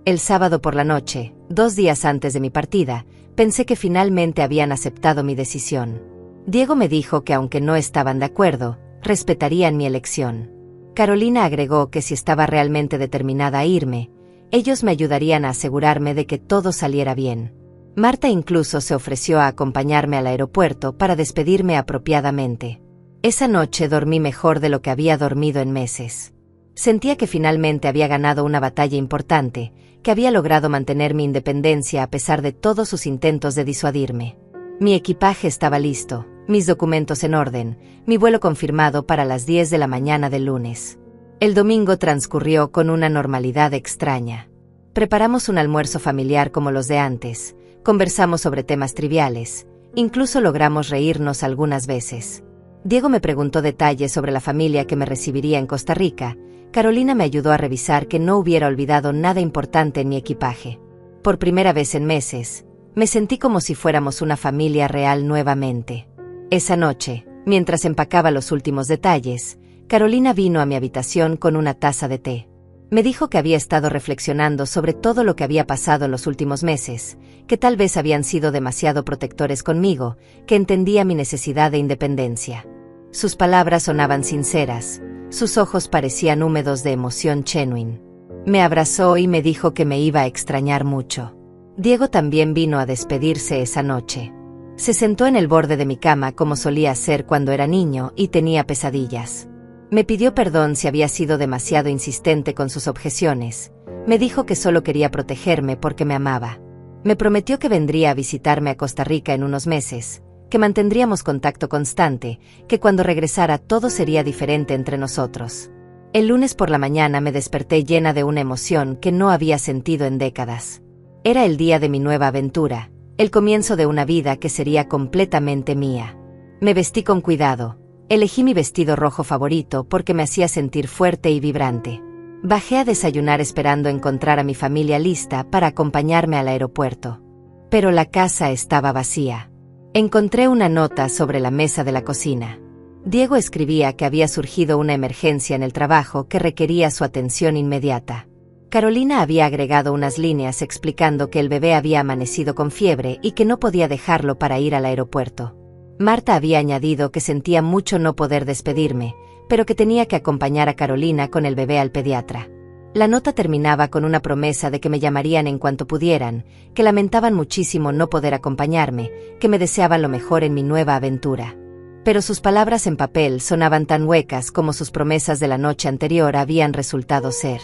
El sábado por la noche, 2 días antes de mi partida, pensé que finalmente habían aceptado mi decisión. Diego me dijo que aunque no estaban de acuerdo, respetarían mi elección. Carolina agregó que si estaba realmente determinada a irme, ellos me ayudarían a asegurarme de que todo saliera bien. Marta incluso se ofreció a acompañarme al aeropuerto para despedirme apropiadamente. Esa noche dormí mejor de lo que había dormido en meses. Sentía que finalmente había ganado una batalla importante, que había logrado mantener mi independencia a pesar de todos sus intentos de disuadirme. Mi equipaje estaba listo, mis documentos en orden, mi vuelo confirmado para las 10 de la mañana del lunes. El domingo transcurrió con una normalidad extraña. Preparamos un almuerzo familiar como los de antes, conversamos sobre temas triviales, incluso logramos reírnos algunas veces. Diego me preguntó detalles sobre la familia que me recibiría en Costa Rica. Carolina me ayudó a revisar que no hubiera olvidado nada importante en mi equipaje. Por primera vez en meses, me sentí como si fuéramos una familia real nuevamente. Esa noche, mientras empacaba los últimos detalles, Carolina vino a mi habitación con una taza de té. Me dijo que había estado reflexionando sobre todo lo que había pasado en los últimos meses, que tal vez habían sido demasiado protectores conmigo, que entendía mi necesidad de independencia. Sus palabras sonaban sinceras, sus ojos parecían húmedos de emoción genuine. Me abrazó y me dijo que me iba a extrañar mucho. Diego también vino a despedirse esa noche. Se sentó en el borde de mi cama como solía hacer cuando era niño y tenía pesadillas. Me pidió perdón si había sido demasiado insistente con sus objeciones. Me dijo que solo quería protegerme porque me amaba. Me prometió que vendría a visitarme a Costa Rica en unos meses, que mantendríamos contacto constante, que cuando regresara todo sería diferente entre nosotros. El lunes por la mañana me desperté llena de una emoción que no había sentido en décadas. Era el día de mi nueva aventura, el comienzo de una vida que sería completamente mía. Me vestí con cuidado. Elegí mi vestido rojo favorito porque me hacía sentir fuerte y vibrante. Bajé a desayunar esperando encontrar a mi familia lista para acompañarme al aeropuerto. Pero la casa estaba vacía. Encontré una nota sobre la mesa de la cocina. Diego escribía que había surgido una emergencia en el trabajo que requería su atención inmediata. Carolina había agregado unas líneas explicando que el bebé había amanecido con fiebre y que no podía dejarlo para ir al aeropuerto. Marta había añadido que sentía mucho no poder despedirme, pero que tenía que acompañar a Carolina con el bebé al pediatra. La nota terminaba con una promesa de que me llamarían en cuanto pudieran, que lamentaban muchísimo no poder acompañarme, que me deseaban lo mejor en mi nueva aventura. Pero sus palabras en papel sonaban tan huecas como sus promesas de la noche anterior habían resultado ser.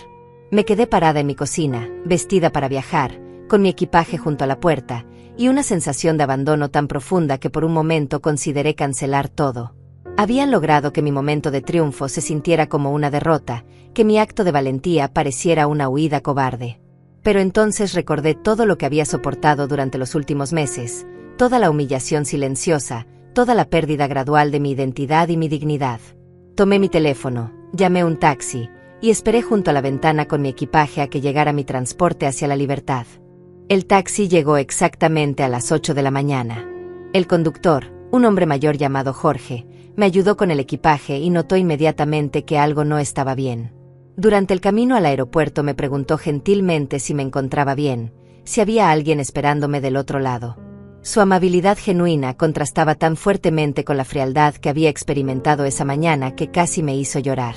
Me quedé parada en mi cocina, vestida para viajar, con mi equipaje junto a la puerta, y una sensación de abandono tan profunda que por un momento consideré cancelar todo. Habían logrado que mi momento de triunfo se sintiera como una derrota, que mi acto de valentía pareciera una huida cobarde. Pero entonces recordé todo lo que había soportado durante los últimos meses, toda la humillación silenciosa, toda la pérdida gradual de mi identidad y mi dignidad. Tomé mi teléfono, llamé un taxi, y esperé junto a la ventana con mi equipaje a que llegara mi transporte hacia la libertad. El taxi llegó exactamente a las 8 de la mañana. El conductor, un hombre mayor llamado Jorge, me ayudó con el equipaje y notó inmediatamente que algo no estaba bien. Durante el camino al aeropuerto me preguntó gentilmente si me encontraba bien, si había alguien esperándome del otro lado. Su amabilidad genuina contrastaba tan fuertemente con la frialdad que había experimentado esa mañana que casi me hizo llorar.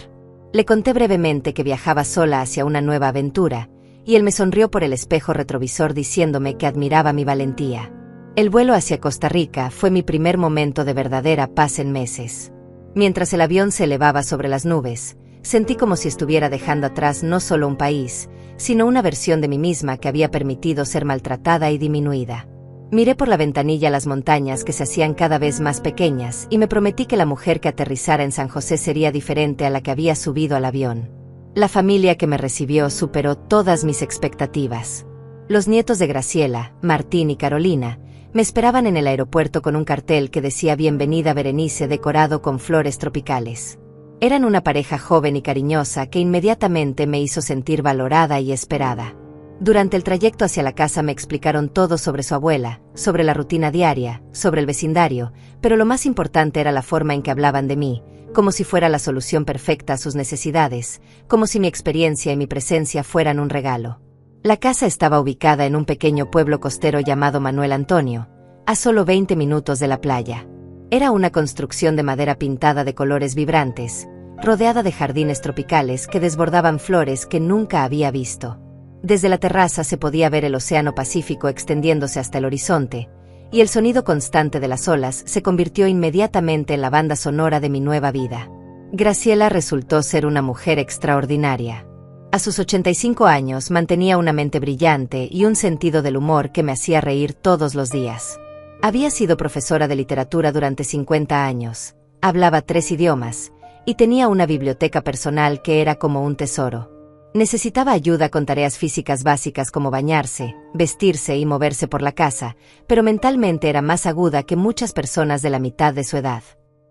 Le conté brevemente que viajaba sola hacia una nueva aventura, y él me sonrió por el espejo retrovisor diciéndome que admiraba mi valentía. El vuelo hacia Costa Rica fue mi primer momento de verdadera paz en meses. Mientras el avión se elevaba sobre las nubes, sentí como si estuviera dejando atrás no solo un país, sino una versión de mí misma que había permitido ser maltratada y disminuida. Miré por la ventanilla las montañas que se hacían cada vez más pequeñas y me prometí que la mujer que aterrizara en San José sería diferente a la que había subido al avión. La familia que me recibió superó todas mis expectativas. Los nietos de Graciela, Martín y Carolina, me esperaban en el aeropuerto con un cartel que decía Bienvenida Berenice decorado con flores tropicales. Eran una pareja joven y cariñosa que inmediatamente me hizo sentir valorada y esperada. Durante el trayecto hacia la casa me explicaron todo sobre su abuela, sobre la rutina diaria, sobre el vecindario, pero lo más importante era la forma en que hablaban de mí, como si fuera la solución perfecta a sus necesidades, como si mi experiencia y mi presencia fueran un regalo. La casa estaba ubicada en un pequeño pueblo costero llamado Manuel Antonio, a solo 20 minutos de la playa. Era una construcción de madera pintada de colores vibrantes, rodeada de jardines tropicales que desbordaban flores que nunca había visto. Desde la terraza se podía ver el océano Pacífico extendiéndose hasta el horizonte, y el sonido constante de las olas se convirtió inmediatamente en la banda sonora de mi nueva vida. Graciela resultó ser una mujer extraordinaria. A sus 85 años mantenía una mente brillante y un sentido del humor que me hacía reír todos los días. Había sido profesora de literatura durante 50 años, hablaba 3 idiomas, y tenía una biblioteca personal que era como un tesoro. Necesitaba ayuda con tareas físicas básicas como bañarse, vestirse y moverse por la casa, pero mentalmente era más aguda que muchas personas de la mitad de su edad.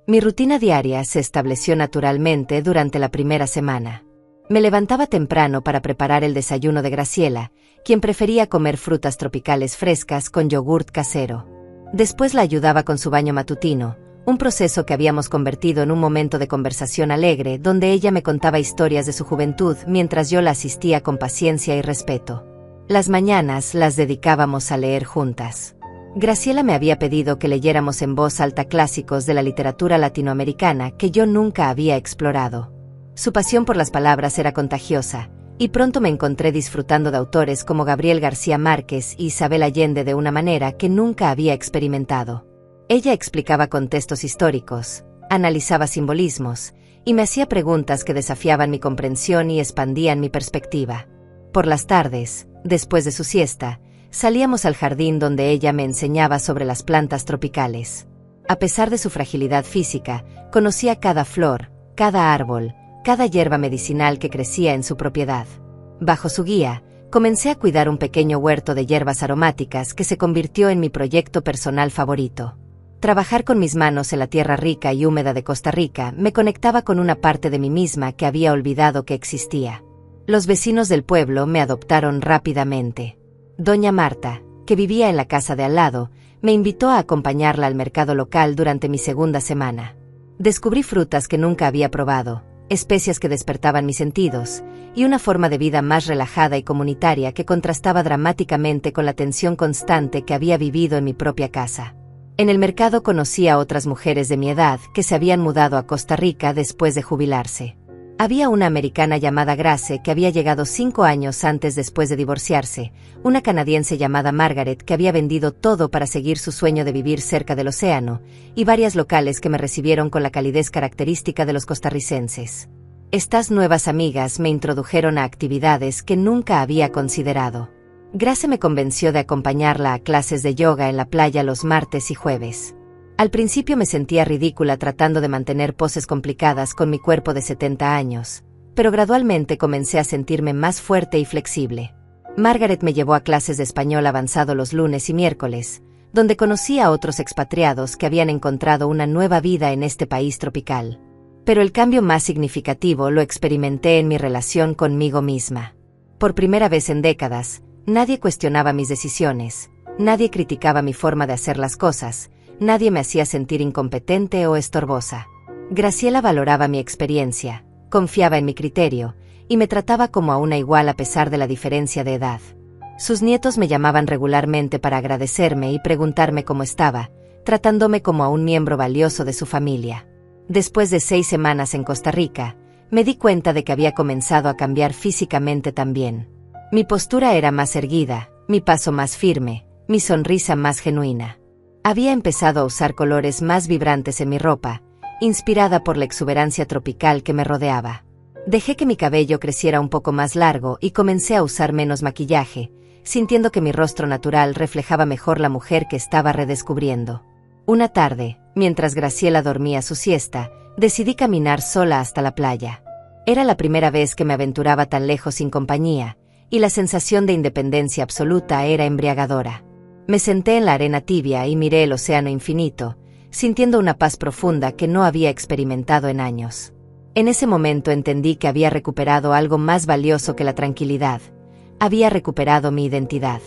Mi rutina diaria se estableció naturalmente durante la primera semana. Me levantaba temprano para preparar el desayuno de Graciela, quien prefería comer frutas tropicales frescas con yogurt casero. Después la ayudaba con su baño matutino, un proceso que habíamos convertido en un momento de conversación alegre donde ella me contaba historias de su juventud mientras yo la asistía con paciencia y respeto. Las mañanas las dedicábamos a leer juntas. Graciela me había pedido que leyéramos en voz alta clásicos de la literatura latinoamericana que yo nunca había explorado. Su pasión por las palabras era contagiosa, y pronto me encontré disfrutando de autores como Gabriel García Márquez y Isabel Allende de una manera que nunca había experimentado. Ella explicaba contextos históricos, analizaba simbolismos, y me hacía preguntas que desafiaban mi comprensión y expandían mi perspectiva. Por las tardes, después de su siesta, salíamos al jardín donde ella me enseñaba sobre las plantas tropicales. A pesar de su fragilidad física, conocía cada flor, cada árbol, cada hierba medicinal que crecía en su propiedad. Bajo su guía, comencé a cuidar un pequeño huerto de hierbas aromáticas que se convirtió en mi proyecto personal favorito. Trabajar con mis manos en la tierra rica y húmeda de Costa Rica me conectaba con una parte de mí misma que había olvidado que existía. Los vecinos del pueblo me adoptaron rápidamente. Doña Marta, que vivía en la casa de al lado, me invitó a acompañarla al mercado local durante mi segunda semana. Descubrí frutas que nunca había probado, especias que despertaban mis sentidos, y una forma de vida más relajada y comunitaria que contrastaba dramáticamente con la tensión constante que había vivido en mi propia casa. En el mercado conocí a otras mujeres de mi edad que se habían mudado a Costa Rica después de jubilarse. Había una americana llamada Grace que había llegado 5 años antes después de divorciarse, una canadiense llamada Margaret que había vendido todo para seguir su sueño de vivir cerca del océano, y varias locales que me recibieron con la calidez característica de los costarricenses. Estas nuevas amigas me introdujeron a actividades que nunca había considerado. Grace me convenció de acompañarla a clases de yoga en la playa los martes y jueves. Al principio me sentía ridícula tratando de mantener poses complicadas con mi cuerpo de 70 años, pero gradualmente comencé a sentirme más fuerte y flexible. Margaret me llevó a clases de español avanzado los lunes y miércoles, donde conocí a otros expatriados que habían encontrado una nueva vida en este país tropical. Pero el cambio más significativo lo experimenté en mi relación conmigo misma. Por primera vez en décadas, nadie cuestionaba mis decisiones, nadie criticaba mi forma de hacer las cosas, nadie me hacía sentir incompetente o estorbosa. Graciela valoraba mi experiencia, confiaba en mi criterio, y me trataba como a una igual a pesar de la diferencia de edad. Sus nietos me llamaban regularmente para agradecerme y preguntarme cómo estaba, tratándome como a un miembro valioso de su familia. Después de 6 semanas en Costa Rica, me di cuenta de que había comenzado a cambiar físicamente también. Mi postura era más erguida, mi paso más firme, mi sonrisa más genuina. Había empezado a usar colores más vibrantes en mi ropa, inspirada por la exuberancia tropical que me rodeaba. Dejé que mi cabello creciera un poco más largo y comencé a usar menos maquillaje, sintiendo que mi rostro natural reflejaba mejor la mujer que estaba redescubriendo. Una tarde, mientras Graciela dormía su siesta, decidí caminar sola hasta la playa. Era la primera vez que me aventuraba tan lejos sin compañía, y la sensación de independencia absoluta era embriagadora. Me senté en la arena tibia y miré el océano infinito, sintiendo una paz profunda que no había experimentado en años. En ese momento entendí que había recuperado algo más valioso que la tranquilidad. Había recuperado mi identidad.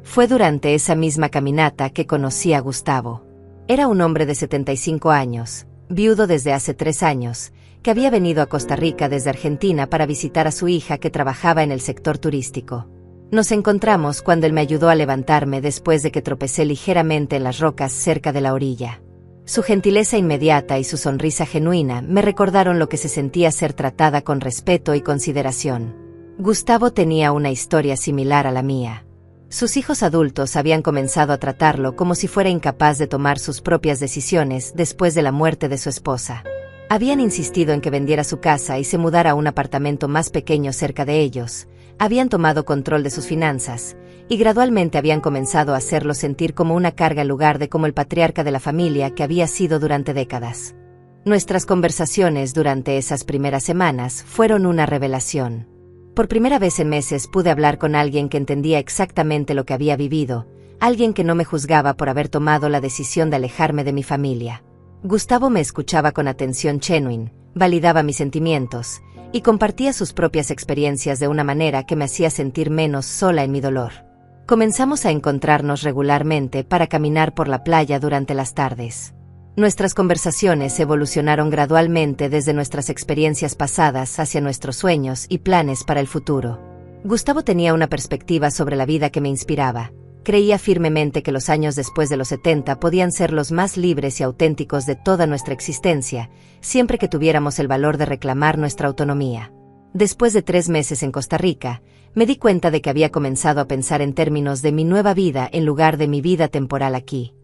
Fue durante esa misma caminata que conocí a Gustavo. Era un hombre de 75 años, viudo desde hace 3 años, que había venido a Costa Rica desde Argentina para visitar a su hija que trabajaba en el sector turístico. Nos encontramos cuando él me ayudó a levantarme después de que tropecé ligeramente en las rocas cerca de la orilla. Su gentileza inmediata y su sonrisa genuina me recordaron lo que se sentía ser tratada con respeto y consideración. Gustavo tenía una historia similar a la mía. Sus hijos adultos habían comenzado a tratarlo como si fuera incapaz de tomar sus propias decisiones después de la muerte de su esposa. Habían insistido en que vendiera su casa y se mudara a un apartamento más pequeño cerca de ellos, habían tomado control de sus finanzas, y gradualmente habían comenzado a hacerlo sentir como una carga en lugar de como el patriarca de la familia que había sido durante décadas. Nuestras conversaciones durante esas primeras semanas fueron una revelación. Por primera vez en meses pude hablar con alguien que entendía exactamente lo que había vivido, alguien que no me juzgaba por haber tomado la decisión de alejarme de mi familia. Gustavo me escuchaba con atención genuina, validaba mis sentimientos, y compartía sus propias experiencias de una manera que me hacía sentir menos sola en mi dolor. Comenzamos a encontrarnos regularmente para caminar por la playa durante las tardes. Nuestras conversaciones evolucionaron gradualmente desde nuestras experiencias pasadas hacia nuestros sueños y planes para el futuro. Gustavo tenía una perspectiva sobre la vida que me inspiraba. Creía firmemente que los años después de los 70 podían ser los más libres y auténticos de toda nuestra existencia, siempre que tuviéramos el valor de reclamar nuestra autonomía. Después de 3 meses en Costa Rica, me di cuenta de que había comenzado a pensar en términos de mi nueva vida en lugar de mi vida temporal aquí.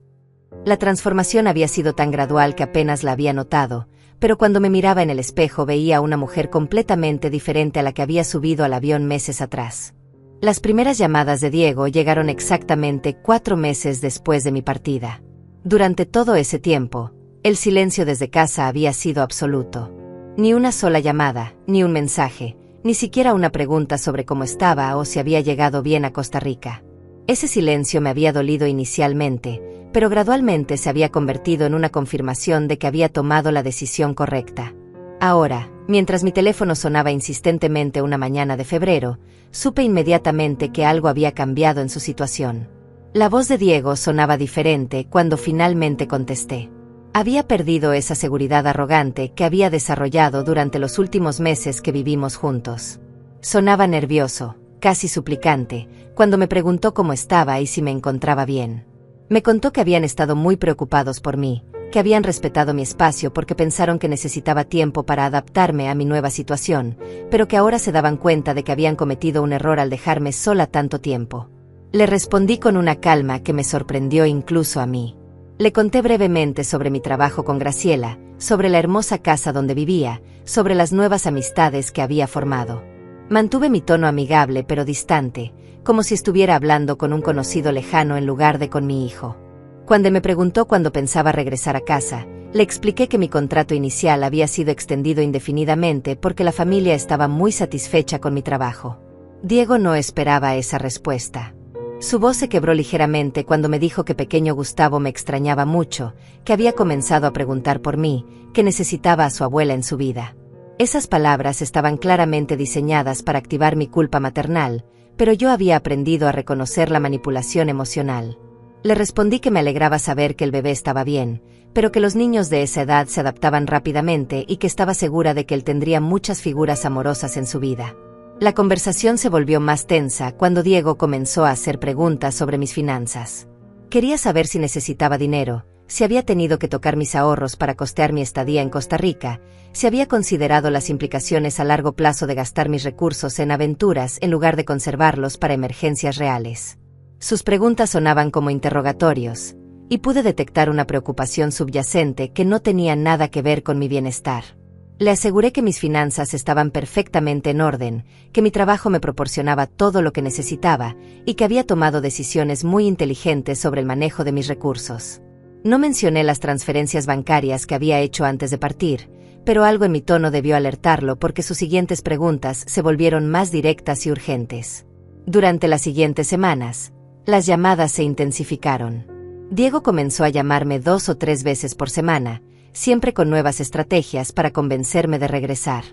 La transformación había sido tan gradual que apenas la había notado, pero cuando me miraba en el espejo veía a una mujer completamente diferente a la que había subido al avión meses atrás. Las primeras llamadas de Diego llegaron exactamente 4 meses después de mi partida. Durante todo ese tiempo, el silencio desde casa había sido absoluto. Ni una sola llamada, ni un mensaje, ni siquiera una pregunta sobre cómo estaba o si había llegado bien a Costa Rica. Ese silencio me había dolido inicialmente, pero gradualmente se había convertido en una confirmación de que había tomado la decisión correcta. Ahora, mientras mi teléfono sonaba insistentemente una mañana de febrero, supe inmediatamente que algo había cambiado en su situación. La voz de Diego sonaba diferente cuando finalmente contesté. Había perdido esa seguridad arrogante que había desarrollado durante los últimos meses que vivimos juntos. Sonaba nervioso, casi suplicante, cuando me preguntó cómo estaba y si me encontraba bien. Me contó que habían estado muy preocupados por mí, que habían respetado mi espacio porque pensaron que necesitaba tiempo para adaptarme a mi nueva situación, pero que ahora se daban cuenta de que habían cometido un error al dejarme sola tanto tiempo. Le respondí con una calma que me sorprendió incluso a mí. Le conté brevemente sobre mi trabajo con Graciela, sobre la hermosa casa donde vivía, sobre las nuevas amistades que había formado. Mantuve mi tono amigable pero distante, como si estuviera hablando con un conocido lejano en lugar de con mi hijo. Cuando me preguntó cuándo pensaba regresar a casa, le expliqué que mi contrato inicial había sido extendido indefinidamente porque la familia estaba muy satisfecha con mi trabajo. Diego no esperaba esa respuesta. Su voz se quebró ligeramente cuando me dijo que pequeño Gustavo me extrañaba mucho, que había comenzado a preguntar por mí, que necesitaba a su abuela en su vida. Esas palabras estaban claramente diseñadas para activar mi culpa maternal, pero yo había aprendido a reconocer la manipulación emocional. Le respondí que me alegraba saber que el bebé estaba bien, pero que los niños de esa edad se adaptaban rápidamente y que estaba segura de que él tendría muchas figuras amorosas en su vida. La conversación se volvió más tensa cuando Diego comenzó a hacer preguntas sobre mis finanzas. Quería saber si necesitaba dinero, si había tenido que tocar mis ahorros para costear mi estadía en Costa Rica, si había considerado las implicaciones a largo plazo de gastar mis recursos en aventuras en lugar de conservarlos para emergencias reales. Sus preguntas sonaban como interrogatorios, y pude detectar una preocupación subyacente que no tenía nada que ver con mi bienestar. Le aseguré que mis finanzas estaban perfectamente en orden, que mi trabajo me proporcionaba todo lo que necesitaba y que había tomado decisiones muy inteligentes sobre el manejo de mis recursos. No mencioné las transferencias bancarias que había hecho antes de partir, pero algo en mi tono debió alertarlo porque sus siguientes preguntas se volvieron más directas y urgentes. Durante las siguientes semanas, las llamadas se intensificaron. Diego comenzó a llamarme 2 o 3 veces por semana, siempre con nuevas estrategias para convencerme de regresar.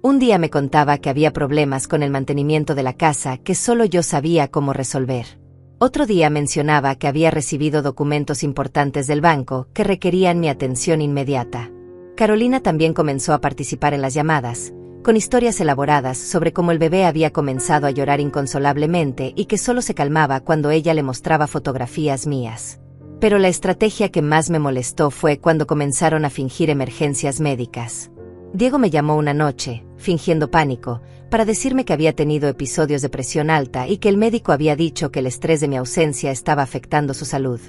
Un día me contaba que había problemas con el mantenimiento de la casa que solo yo sabía cómo resolver. Otro día mencionaba que había recibido documentos importantes del banco que requerían mi atención inmediata. Carolina también comenzó a participar en las llamadas, con historias elaboradas sobre cómo el bebé había comenzado a llorar inconsolablemente y que solo se calmaba cuando ella le mostraba fotografías mías. Pero la estrategia que más me molestó fue cuando comenzaron a fingir emergencias médicas. Diego me llamó una noche, fingiendo pánico, para decirme que había tenido episodios de presión alta y que el médico había dicho que el estrés de mi ausencia estaba afectando su salud.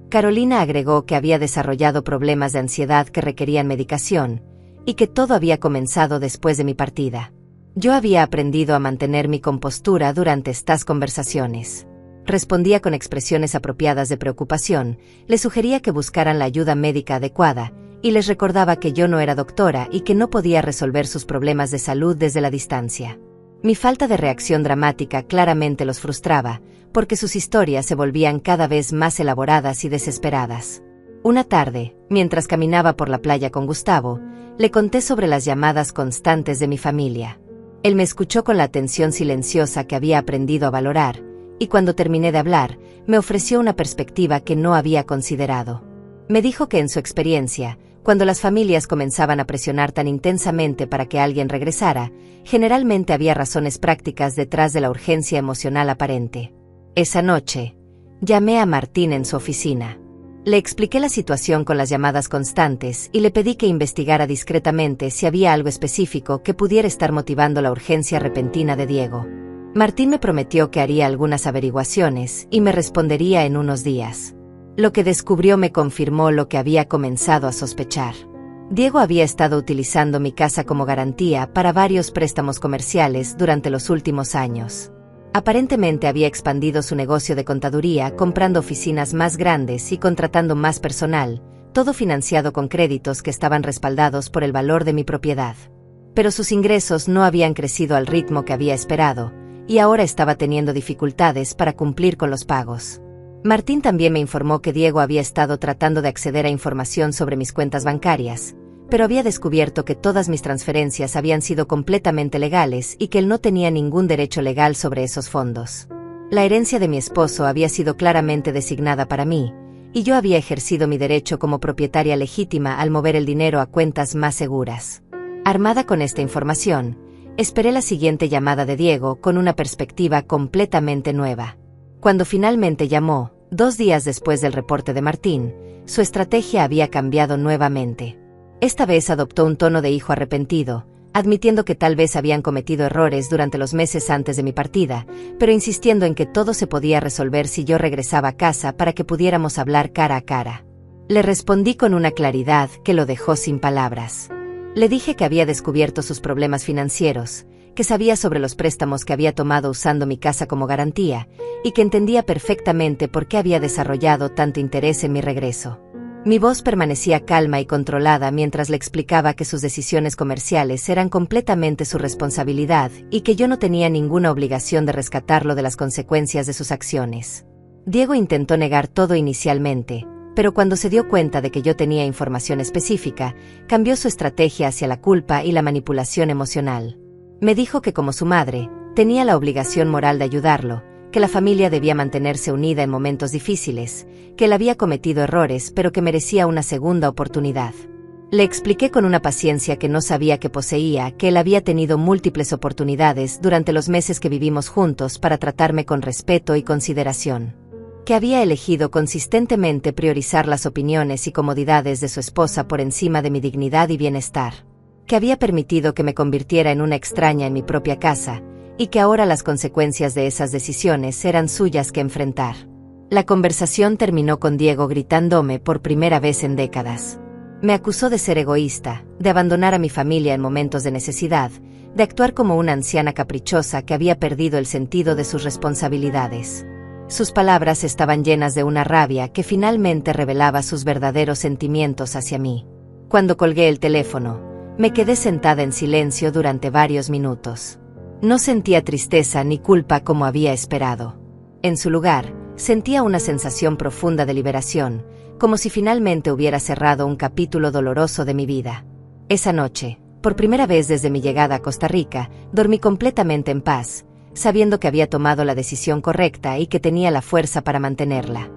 Carolina agregó que había desarrollado problemas de ansiedad que requerían medicación, y que todo había comenzado después de mi partida. Yo había aprendido a mantener mi compostura durante estas conversaciones. Respondía con expresiones apropiadas de preocupación, les sugería que buscaran la ayuda médica adecuada, y les recordaba que yo no era doctora y que no podía resolver sus problemas de salud desde la distancia. Mi falta de reacción dramática claramente los frustraba, porque sus historias se volvían cada vez más elaboradas y desesperadas. Una tarde, mientras caminaba por la playa con Gustavo, le conté sobre las llamadas constantes de mi familia. Él me escuchó con la atención silenciosa que había aprendido a valorar, y cuando terminé de hablar, me ofreció una perspectiva que no había considerado. Me dijo que en su experiencia, cuando las familias comenzaban a presionar tan intensamente para que alguien regresara, generalmente había razones prácticas detrás de la urgencia emocional aparente. Esa noche, llamé a Martín en su oficina. Le expliqué la situación con las llamadas constantes y le pedí que investigara discretamente si había algo específico que pudiera estar motivando la urgencia repentina de Diego. Martín me prometió que haría algunas averiguaciones y me respondería en unos días. Lo que descubrió me confirmó lo que había comenzado a sospechar. Diego había estado utilizando mi casa como garantía para varios préstamos comerciales durante los últimos años. Aparentemente había expandido su negocio de contaduría comprando oficinas más grandes y contratando más personal, todo financiado con créditos que estaban respaldados por el valor de mi propiedad. Pero sus ingresos no habían crecido al ritmo que había esperado, y ahora estaba teniendo dificultades para cumplir con los pagos. Martín también me informó que Diego había estado tratando de acceder a información sobre mis cuentas bancarias, pero había descubierto que todas mis transferencias habían sido completamente legales y que él no tenía ningún derecho legal sobre esos fondos. La herencia de mi esposo había sido claramente designada para mí, y yo había ejercido mi derecho como propietaria legítima al mover el dinero a cuentas más seguras. Armada con esta información, esperé la siguiente llamada de Diego con una perspectiva completamente nueva. Cuando finalmente llamó, 2 días después del reporte de Martín, su estrategia había cambiado nuevamente. Esta vez adoptó un tono de hijo arrepentido, admitiendo que tal vez habían cometido errores durante los meses antes de mi partida, pero insistiendo en que todo se podía resolver si yo regresaba a casa para que pudiéramos hablar cara a cara. Le respondí con una claridad que lo dejó sin palabras. Le dije que había descubierto sus problemas financieros, que sabía sobre los préstamos que había tomado usando mi casa como garantía, y que entendía perfectamente por qué había desarrollado tanto interés en mi regreso. Mi voz permanecía calma y controlada mientras le explicaba que sus decisiones comerciales eran completamente su responsabilidad y que yo no tenía ninguna obligación de rescatarlo de las consecuencias de sus acciones. Diego intentó negar todo inicialmente, pero cuando se dio cuenta de que yo tenía información específica, cambió su estrategia hacia la culpa y la manipulación emocional. Me dijo que como su madre, tenía la obligación moral de ayudarlo, que la familia debía mantenerse unida en momentos difíciles, que él había cometido errores pero que merecía una segunda oportunidad. Le expliqué con una paciencia que no sabía que poseía que él había tenido múltiples oportunidades durante los meses que vivimos juntos para tratarme con respeto y consideración. Que había elegido consistentemente priorizar las opiniones y comodidades de su esposa por encima de mi dignidad y bienestar. Que había permitido que me convirtiera en una extraña en mi propia casa, y que ahora las consecuencias de esas decisiones eran suyas que enfrentar. La conversación terminó con Diego gritándome por primera vez en décadas. Me acusó de ser egoísta, de abandonar a mi familia en momentos de necesidad, de actuar como una anciana caprichosa que había perdido el sentido de sus responsabilidades. Sus palabras estaban llenas de una rabia que finalmente revelaba sus verdaderos sentimientos hacia mí. Cuando colgué el teléfono, me quedé sentada en silencio durante varios minutos. No sentía tristeza ni culpa como había esperado. En su lugar, sentía una sensación profunda de liberación, como si finalmente hubiera cerrado un capítulo doloroso de mi vida. Esa noche, por primera vez desde mi llegada a Costa Rica, dormí completamente en paz, sabiendo que había tomado la decisión correcta y que tenía la fuerza para mantenerla.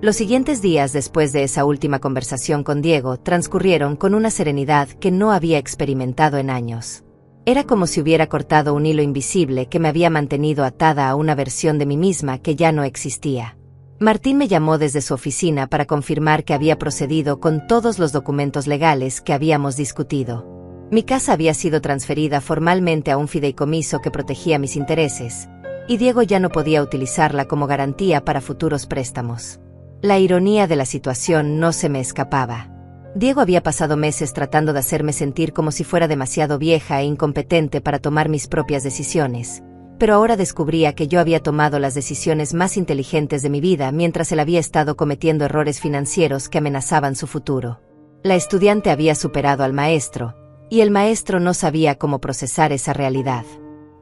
Los siguientes días después de esa última conversación con Diego transcurrieron con una serenidad que no había experimentado en años. Era como si hubiera cortado un hilo invisible que me había mantenido atada a una versión de mí misma que ya no existía. Martín me llamó desde su oficina para confirmar que había procedido con todos los documentos legales que habíamos discutido. Mi casa había sido transferida formalmente a un fideicomiso que protegía mis intereses, y Diego ya no podía utilizarla como garantía para futuros préstamos. La ironía de la situación no se me escapaba. Diego había pasado meses tratando de hacerme sentir como si fuera demasiado vieja e incompetente para tomar mis propias decisiones, pero ahora descubría que yo había tomado las decisiones más inteligentes de mi vida mientras él había estado cometiendo errores financieros que amenazaban su futuro. La estudiante había superado al maestro, y el maestro no sabía cómo procesar esa realidad.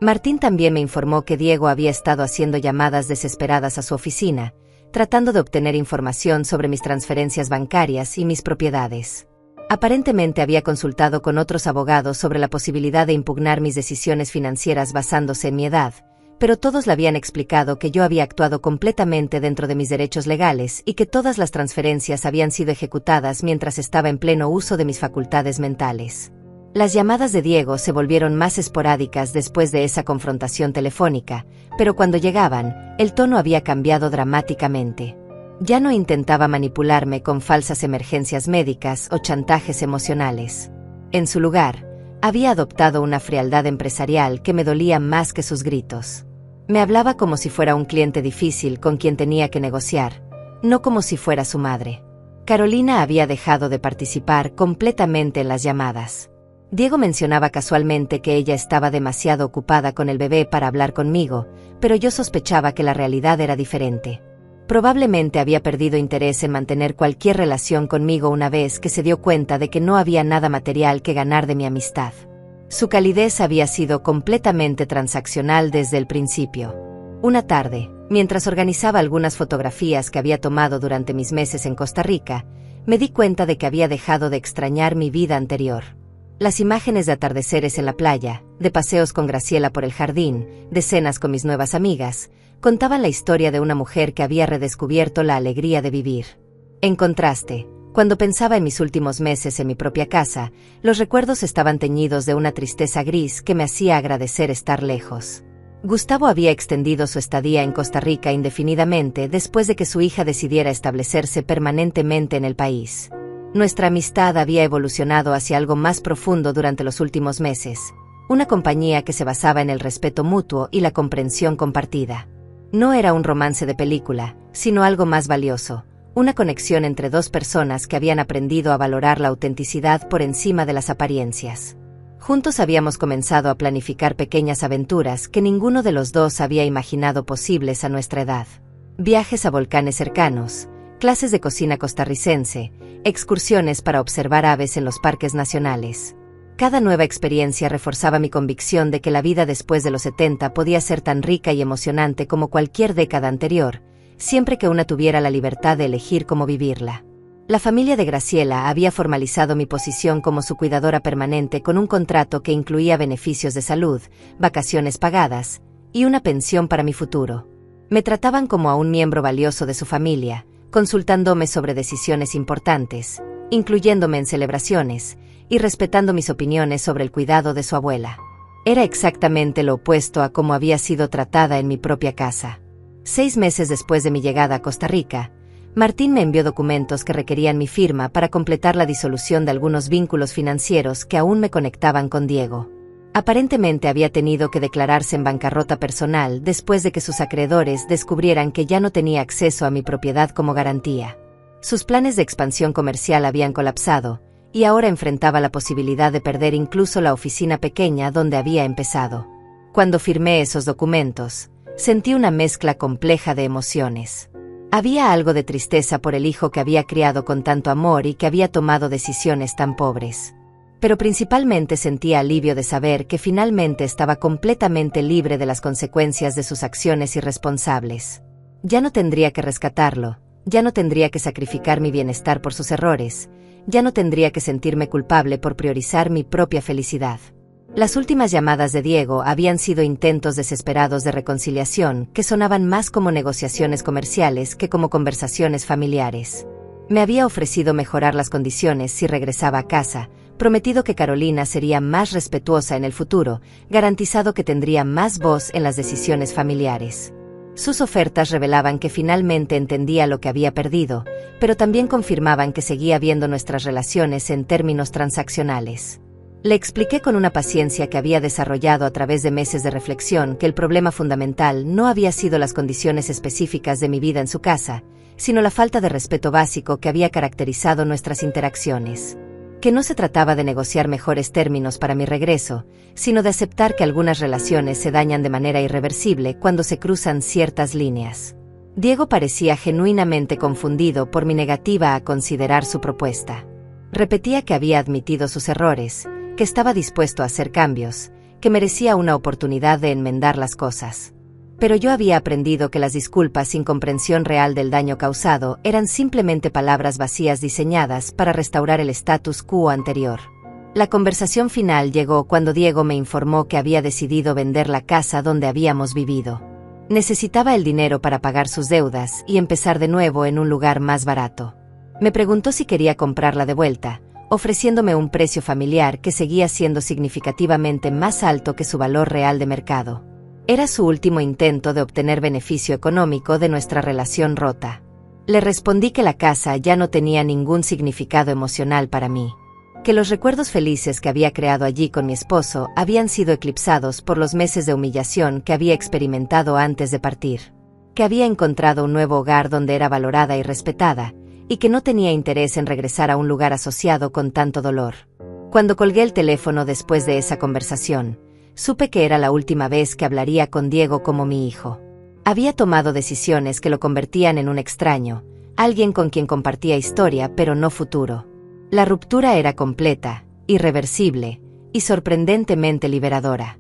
Martín también me informó que Diego había estado haciendo llamadas desesperadas a su oficina, tratando de obtener información sobre mis transferencias bancarias y mis propiedades. Aparentemente había consultado con otros abogados sobre la posibilidad de impugnar mis decisiones financieras basándose en mi edad, pero todos le habían explicado que yo había actuado completamente dentro de mis derechos legales y que todas las transferencias habían sido ejecutadas mientras estaba en pleno uso de mis facultades mentales. Las llamadas de Diego se volvieron más esporádicas después de esa confrontación telefónica, pero cuando llegaban, el tono había cambiado dramáticamente. Ya no intentaba manipularme con falsas emergencias médicas o chantajes emocionales. En su lugar, había adoptado una frialdad empresarial que me dolía más que sus gritos. Me hablaba como si fuera un cliente difícil con quien tenía que negociar, no como si fuera su madre. Carolina había dejado de participar completamente en las llamadas. Diego mencionaba casualmente que ella estaba demasiado ocupada con el bebé para hablar conmigo, pero yo sospechaba que la realidad era diferente. Probablemente había perdido interés en mantener cualquier relación conmigo una vez que se dio cuenta de que no había nada material que ganar de mi amistad. Su calidez había sido completamente transaccional desde el principio. Una tarde, mientras organizaba algunas fotografías que había tomado durante mis meses en Costa Rica, me di cuenta de que había dejado de extrañar mi vida anterior. Las imágenes de atardeceres en la playa, de paseos con Graciela por el jardín, de cenas con mis nuevas amigas, contaban la historia de una mujer que había redescubierto la alegría de vivir. En contraste, cuando pensaba en mis últimos meses en mi propia casa, los recuerdos estaban teñidos de una tristeza gris que me hacía agradecer estar lejos. Gustavo había extendido su estadía en Costa Rica indefinidamente después de que su hija decidiera establecerse permanentemente en el país. Nuestra amistad había evolucionado hacia algo más profundo durante los últimos meses, una compañía que se basaba en el respeto mutuo y la comprensión compartida. No era un romance de película, sino algo más valioso, una conexión entre dos personas que habían aprendido a valorar la autenticidad por encima de las apariencias. Juntos habíamos comenzado a planificar pequeñas aventuras que ninguno de los dos había imaginado posibles a nuestra edad. Viajes a volcanes cercanos, clases de cocina costarricense, excursiones para observar aves en los parques nacionales. Cada nueva experiencia reforzaba mi convicción de que la vida después de los 70 podía ser tan rica y emocionante como cualquier década anterior, siempre que una tuviera la libertad de elegir cómo vivirla. La familia de Graciela había formalizado mi posición como su cuidadora permanente con un contrato que incluía beneficios de salud, vacaciones pagadas y una pensión para mi futuro. Me trataban como a un miembro valioso de su familia, consultándome sobre decisiones importantes, incluyéndome en celebraciones, y respetando mis opiniones sobre el cuidado de su abuela. Era exactamente lo opuesto a cómo había sido tratada en mi propia casa. 6 meses después de mi llegada a Costa Rica, Martín me envió documentos que requerían mi firma para completar la disolución de algunos vínculos financieros que aún me conectaban con Diego. Aparentemente había tenido que declararse en bancarrota personal después de que sus acreedores descubrieran que ya no tenía acceso a mi propiedad como garantía. Sus planes de expansión comercial habían colapsado, y ahora enfrentaba la posibilidad de perder incluso la oficina pequeña donde había empezado. Cuando firmé esos documentos, sentí una mezcla compleja de emociones. Había algo de tristeza por el hijo que había criado con tanto amor y que había tomado decisiones tan pobres. Pero principalmente sentía alivio de saber que finalmente estaba completamente libre de las consecuencias de sus acciones irresponsables. Ya no tendría que rescatarlo, ya no tendría que sacrificar mi bienestar por sus errores, ya no tendría que sentirme culpable por priorizar mi propia felicidad. Las últimas llamadas de Diego habían sido intentos desesperados de reconciliación que sonaban más como negociaciones comerciales que como conversaciones familiares. Me había ofrecido mejorar las condiciones si regresaba a casa, prometido que Carolina sería más respetuosa en el futuro, garantizado que tendría más voz en las decisiones familiares. Sus ofertas revelaban que finalmente entendía lo que había perdido, pero también confirmaban que seguía viendo nuestras relaciones en términos transaccionales. Le expliqué con una paciencia que había desarrollado a través de meses de reflexión que el problema fundamental no había sido las condiciones específicas de mi vida en su casa, sino la falta de respeto básico que había caracterizado nuestras interacciones. Que no se trataba de negociar mejores términos para mi regreso, sino de aceptar que algunas relaciones se dañan de manera irreversible cuando se cruzan ciertas líneas. Diego parecía genuinamente confundido por mi negativa a considerar su propuesta. Repetía que había admitido sus errores, que estaba dispuesto a hacer cambios, que merecía una oportunidad de enmendar las cosas. Pero yo había aprendido que las disculpas sin comprensión real del daño causado eran simplemente palabras vacías diseñadas para restaurar el status quo anterior. La conversación final llegó cuando Diego me informó que había decidido vender la casa donde habíamos vivido. Necesitaba el dinero para pagar sus deudas y empezar de nuevo en un lugar más barato. Me preguntó si quería comprarla de vuelta, ofreciéndome un precio familiar que seguía siendo significativamente más alto que su valor real de mercado. Era su último intento de obtener beneficio económico de nuestra relación rota. Le respondí que la casa ya no tenía ningún significado emocional para mí, que los recuerdos felices que había creado allí con mi esposo habían sido eclipsados por los meses de humillación que había experimentado antes de partir, que había encontrado un nuevo hogar donde era valorada y respetada, y que no tenía interés en regresar a un lugar asociado con tanto dolor. Cuando colgué el teléfono después de esa conversación, supe que era la última vez que hablaría con Diego como mi hijo. Había tomado decisiones que lo convertían en un extraño, alguien con quien compartía historia pero no futuro. La ruptura era completa, irreversible, y sorprendentemente liberadora.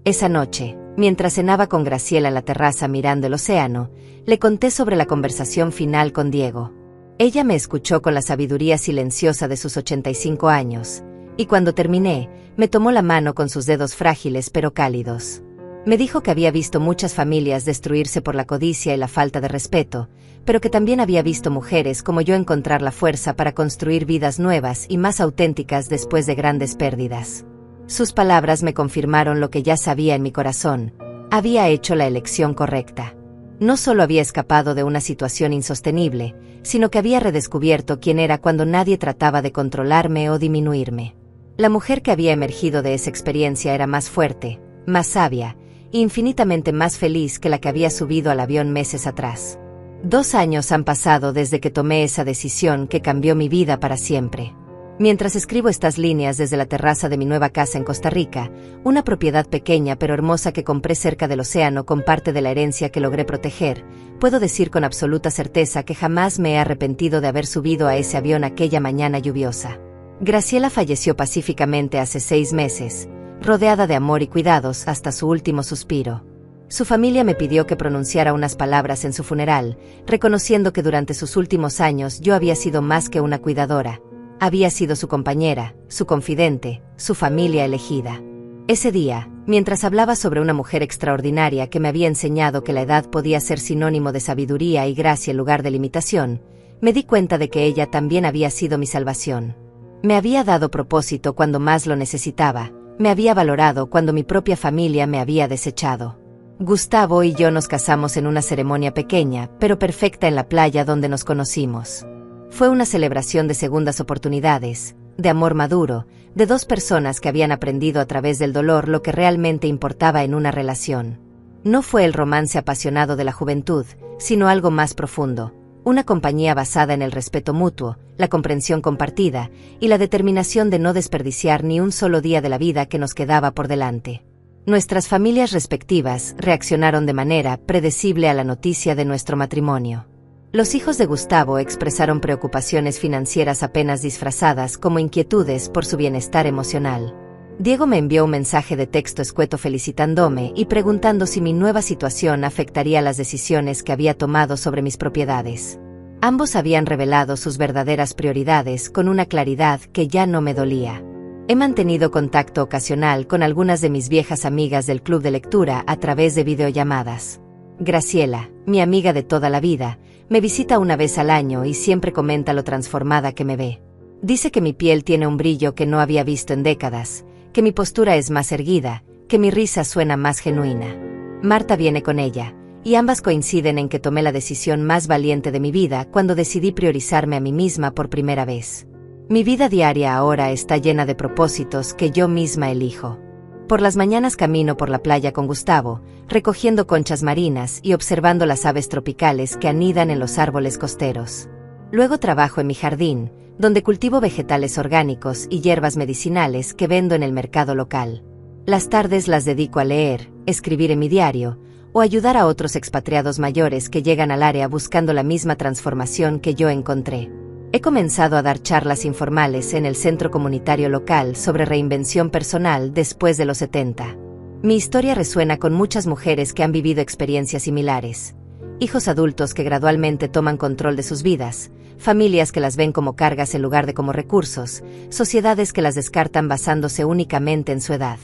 Esa noche, mientras cenaba con Graciela en la terraza mirando el océano, le conté sobre la conversación final con Diego. Ella me escuchó con la sabiduría silenciosa de sus 85 años, y cuando terminé, me tomó la mano con sus dedos frágiles pero cálidos. Me dijo que había visto muchas familias destruirse por la codicia y la falta de respeto, pero que también había visto mujeres como yo encontrar la fuerza para construir vidas nuevas y más auténticas después de grandes pérdidas. Sus palabras me confirmaron lo que ya sabía en mi corazón: había hecho la elección correcta. No solo había escapado de una situación insostenible, sino que había redescubierto quién era cuando nadie trataba de controlarme o disminuirme. La mujer que había emergido de esa experiencia era más fuerte, más sabia, e infinitamente más feliz que la que había subido al avión meses atrás. 2 años han pasado desde que tomé esa decisión que cambió mi vida para siempre. Mientras escribo estas líneas desde la terraza de mi nueva casa en Costa Rica, una propiedad pequeña pero hermosa que compré cerca del océano con parte de la herencia que logré proteger, puedo decir con absoluta certeza que jamás me he arrepentido de haber subido a ese avión aquella mañana lluviosa. Graciela falleció pacíficamente hace 6 meses, rodeada de amor y cuidados hasta su último suspiro. Su familia me pidió que pronunciara unas palabras en su funeral, reconociendo que durante sus últimos años yo había sido más que una cuidadora. Había sido su compañera, su confidente, su familia elegida. Ese día, mientras hablaba sobre una mujer extraordinaria que me había enseñado que la edad podía ser sinónimo de sabiduría y gracia en lugar de limitación, me di cuenta de que ella también había sido mi salvación. Me había dado propósito cuando más lo necesitaba, me había valorado cuando mi propia familia me había desechado. Gustavo y yo nos casamos en una ceremonia pequeña, pero perfecta en la playa donde nos conocimos. Fue una celebración de segundas oportunidades, de amor maduro, de dos personas que habían aprendido a través del dolor lo que realmente importaba en una relación. No fue el romance apasionado de la juventud, sino algo más profundo, una compañía basada en el respeto mutuo, la comprensión compartida y la determinación de no desperdiciar ni un solo día de la vida que nos quedaba por delante. Nuestras familias respectivas reaccionaron de manera predecible a la noticia de nuestro matrimonio. Los hijos de Gustavo expresaron preocupaciones financieras apenas disfrazadas como inquietudes por su bienestar emocional. Diego me envió un mensaje de texto escueto felicitándome y preguntando si mi nueva situación afectaría las decisiones que había tomado sobre mis propiedades. Ambos habían revelado sus verdaderas prioridades con una claridad que ya no me dolía. He mantenido contacto ocasional con algunas de mis viejas amigas del club de lectura a través de videollamadas. Graciela, mi amiga de toda la vida, me visita una vez al año y siempre comenta lo transformada que me ve. Dice que mi piel tiene un brillo que no había visto en décadas, que mi postura es más erguida, que mi risa suena más genuina. Marta viene con ella, y ambas coinciden en que tomé la decisión más valiente de mi vida cuando decidí priorizarme a mí misma por primera vez. Mi vida diaria ahora está llena de propósitos que yo misma elijo. Por las mañanas camino por la playa con Gustavo, recogiendo conchas marinas y observando las aves tropicales que anidan en los árboles costeros. Luego trabajo en mi jardín, donde cultivo vegetales orgánicos y hierbas medicinales que vendo en el mercado local. Las tardes las dedico a leer, escribir en mi diario, o ayudar a otros expatriados mayores que llegan al área buscando la misma transformación que yo encontré. He comenzado a dar charlas informales en el centro comunitario local sobre reinvención personal después de los 70. Mi historia resuena con muchas mujeres que han vivido experiencias similares. Hijos adultos que gradualmente toman control de sus vidas, familias que las ven como cargas en lugar de como recursos, sociedades que las descartan basándose únicamente en su edad.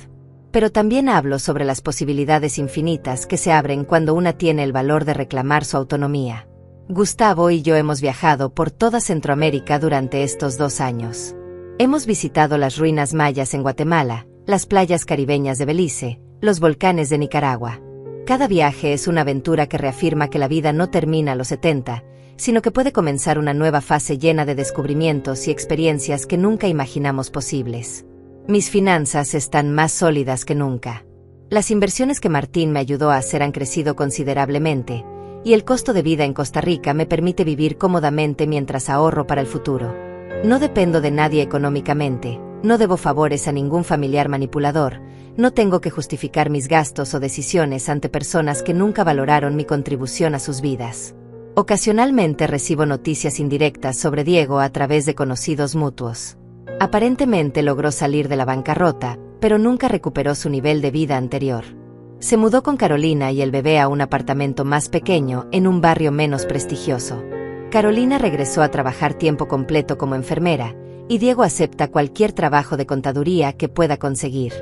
Pero también hablo sobre las posibilidades infinitas que se abren cuando una tiene el valor de reclamar su autonomía. Gustavo y yo hemos viajado por toda Centroamérica durante estos 2 años. Hemos visitado las ruinas mayas en Guatemala, las playas caribeñas de Belice, los volcanes de Nicaragua. Cada viaje es una aventura que reafirma que la vida no termina a los 70, sino que puede comenzar una nueva fase llena de descubrimientos y experiencias que nunca imaginamos posibles. Mis finanzas están más sólidas que nunca. Las inversiones que Martín me ayudó a hacer han crecido considerablemente, y el costo de vida en Costa Rica me permite vivir cómodamente mientras ahorro para el futuro. No dependo de nadie económicamente, no debo favores a ningún familiar manipulador, no tengo que justificar mis gastos o decisiones ante personas que nunca valoraron mi contribución a sus vidas. Ocasionalmente recibo noticias indirectas sobre Diego a través de conocidos mutuos. Aparentemente logró salir de la bancarrota, pero nunca recuperó su nivel de vida anterior. Se mudó con Carolina y el bebé a un apartamento más pequeño en un barrio menos prestigioso. Carolina regresó a trabajar tiempo completo como enfermera, y Diego acepta cualquier trabajo de contaduría que pueda conseguir.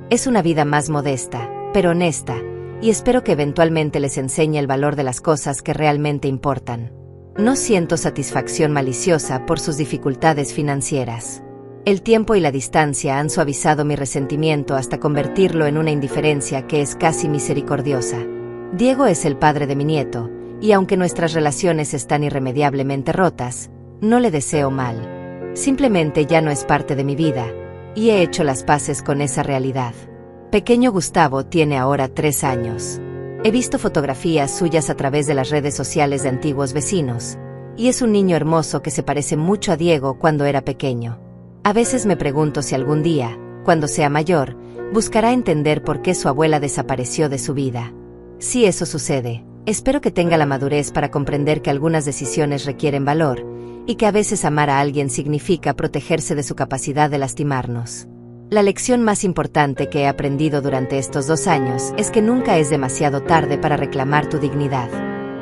Es una vida más modesta, pero honesta, y espero que eventualmente les enseñe el valor de las cosas que realmente importan. No siento satisfacción maliciosa por sus dificultades financieras. El tiempo y la distancia han suavizado mi resentimiento hasta convertirlo en una indiferencia que es casi misericordiosa. Diego es el padre de mi nieto, y aunque nuestras relaciones están irremediablemente rotas, no le deseo mal. Simplemente ya no es parte de mi vida, y he hecho las paces con esa realidad. Pequeño Gustavo tiene ahora 3 años. He visto fotografías suyas a través de las redes sociales de antiguos vecinos, y es un niño hermoso que se parece mucho a Diego cuando era pequeño. A veces me pregunto si algún día, cuando sea mayor, buscará entender por qué su abuela desapareció de su vida. Si eso sucede, espero que tenga la madurez para comprender que algunas decisiones requieren valor, y que a veces amar a alguien significa protegerse de su capacidad de lastimarnos. La lección más importante que he aprendido durante estos 2 años es que nunca es demasiado tarde para reclamar tu dignidad.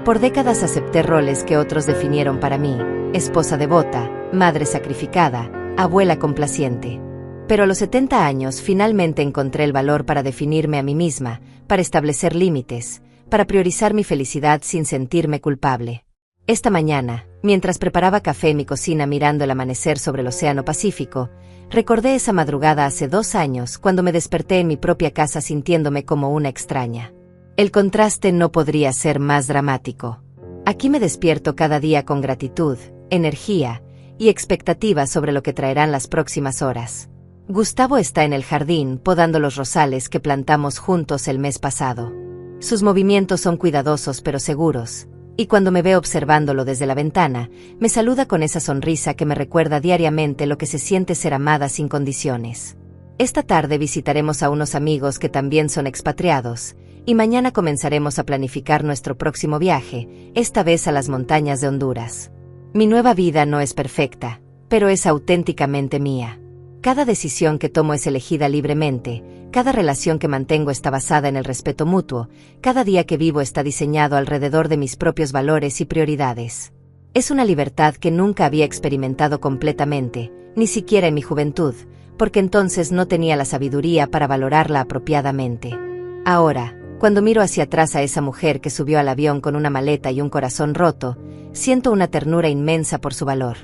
Por décadas acepté roles que otros definieron para mí: esposa devota, madre sacrificada, abuela complaciente. Pero a los 70 años finalmente encontré el valor para definirme a mí misma, para establecer límites, para priorizar mi felicidad sin sentirme culpable. Esta mañana, mientras preparaba café en mi cocina mirando el amanecer sobre el Océano Pacífico, recordé esa madrugada hace 2 años cuando me desperté en mi propia casa sintiéndome como una extraña. El contraste no podría ser más dramático. Aquí me despierto cada día con gratitud, energía y expectativa sobre lo que traerán las próximas horas. Gustavo está en el jardín podando los rosales que plantamos juntos el mes pasado. Sus movimientos son cuidadosos pero seguros, y cuando me ve observándolo desde la ventana, me saluda con esa sonrisa que me recuerda diariamente lo que se siente ser amada sin condiciones. Esta tarde visitaremos a unos amigos que también son expatriados, y mañana comenzaremos a planificar nuestro próximo viaje, esta vez a las montañas de Honduras. Mi nueva vida no es perfecta, pero es auténticamente mía. Cada decisión que tomo es elegida libremente, cada relación que mantengo está basada en el respeto mutuo, cada día que vivo está diseñado alrededor de mis propios valores y prioridades. Es una libertad que nunca había experimentado completamente, ni siquiera en mi juventud, porque entonces no tenía la sabiduría para valorarla apropiadamente. Ahora, cuando miro hacia atrás a esa mujer que subió al avión con una maleta y un corazón roto, siento una ternura inmensa por su valor.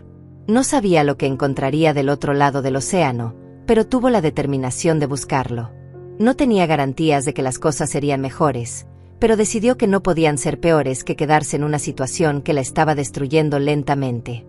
No sabía lo que encontraría del otro lado del océano, pero tuvo la determinación de buscarlo. No tenía garantías de que las cosas serían mejores, pero decidió que no podían ser peores que quedarse en una situación que la estaba destruyendo lentamente.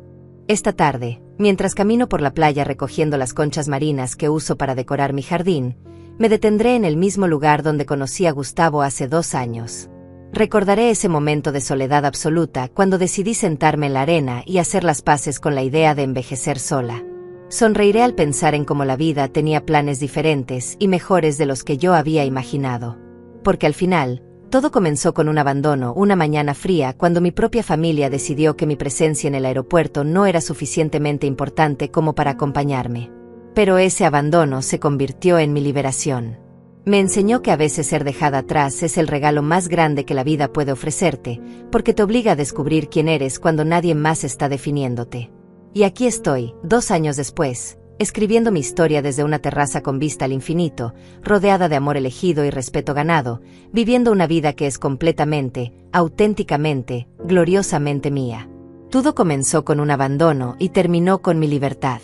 Esta tarde, mientras camino por la playa recogiendo las conchas marinas que uso para decorar mi jardín, me detendré en el mismo lugar donde conocí a Gustavo hace 2 años. Recordaré ese momento de soledad absoluta cuando decidí sentarme en la arena y hacer las paces con la idea de envejecer sola. Sonreiré al pensar en cómo la vida tenía planes diferentes y mejores de los que yo había imaginado. Porque al final, todo comenzó con un abandono una mañana fría cuando mi propia familia decidió que mi presencia en el aeropuerto no era suficientemente importante como para acompañarme. Pero ese abandono se convirtió en mi liberación. Me enseñó que a veces ser dejada atrás es el regalo más grande que la vida puede ofrecerte, porque te obliga a descubrir quién eres cuando nadie más está definiéndote. Y aquí estoy, 2 años después, escribiendo mi historia desde una terraza con vista al infinito, rodeada de amor elegido y respeto ganado, viviendo una vida que es completamente, auténticamente, gloriosamente mía. Todo comenzó con un abandono y terminó con mi libertad.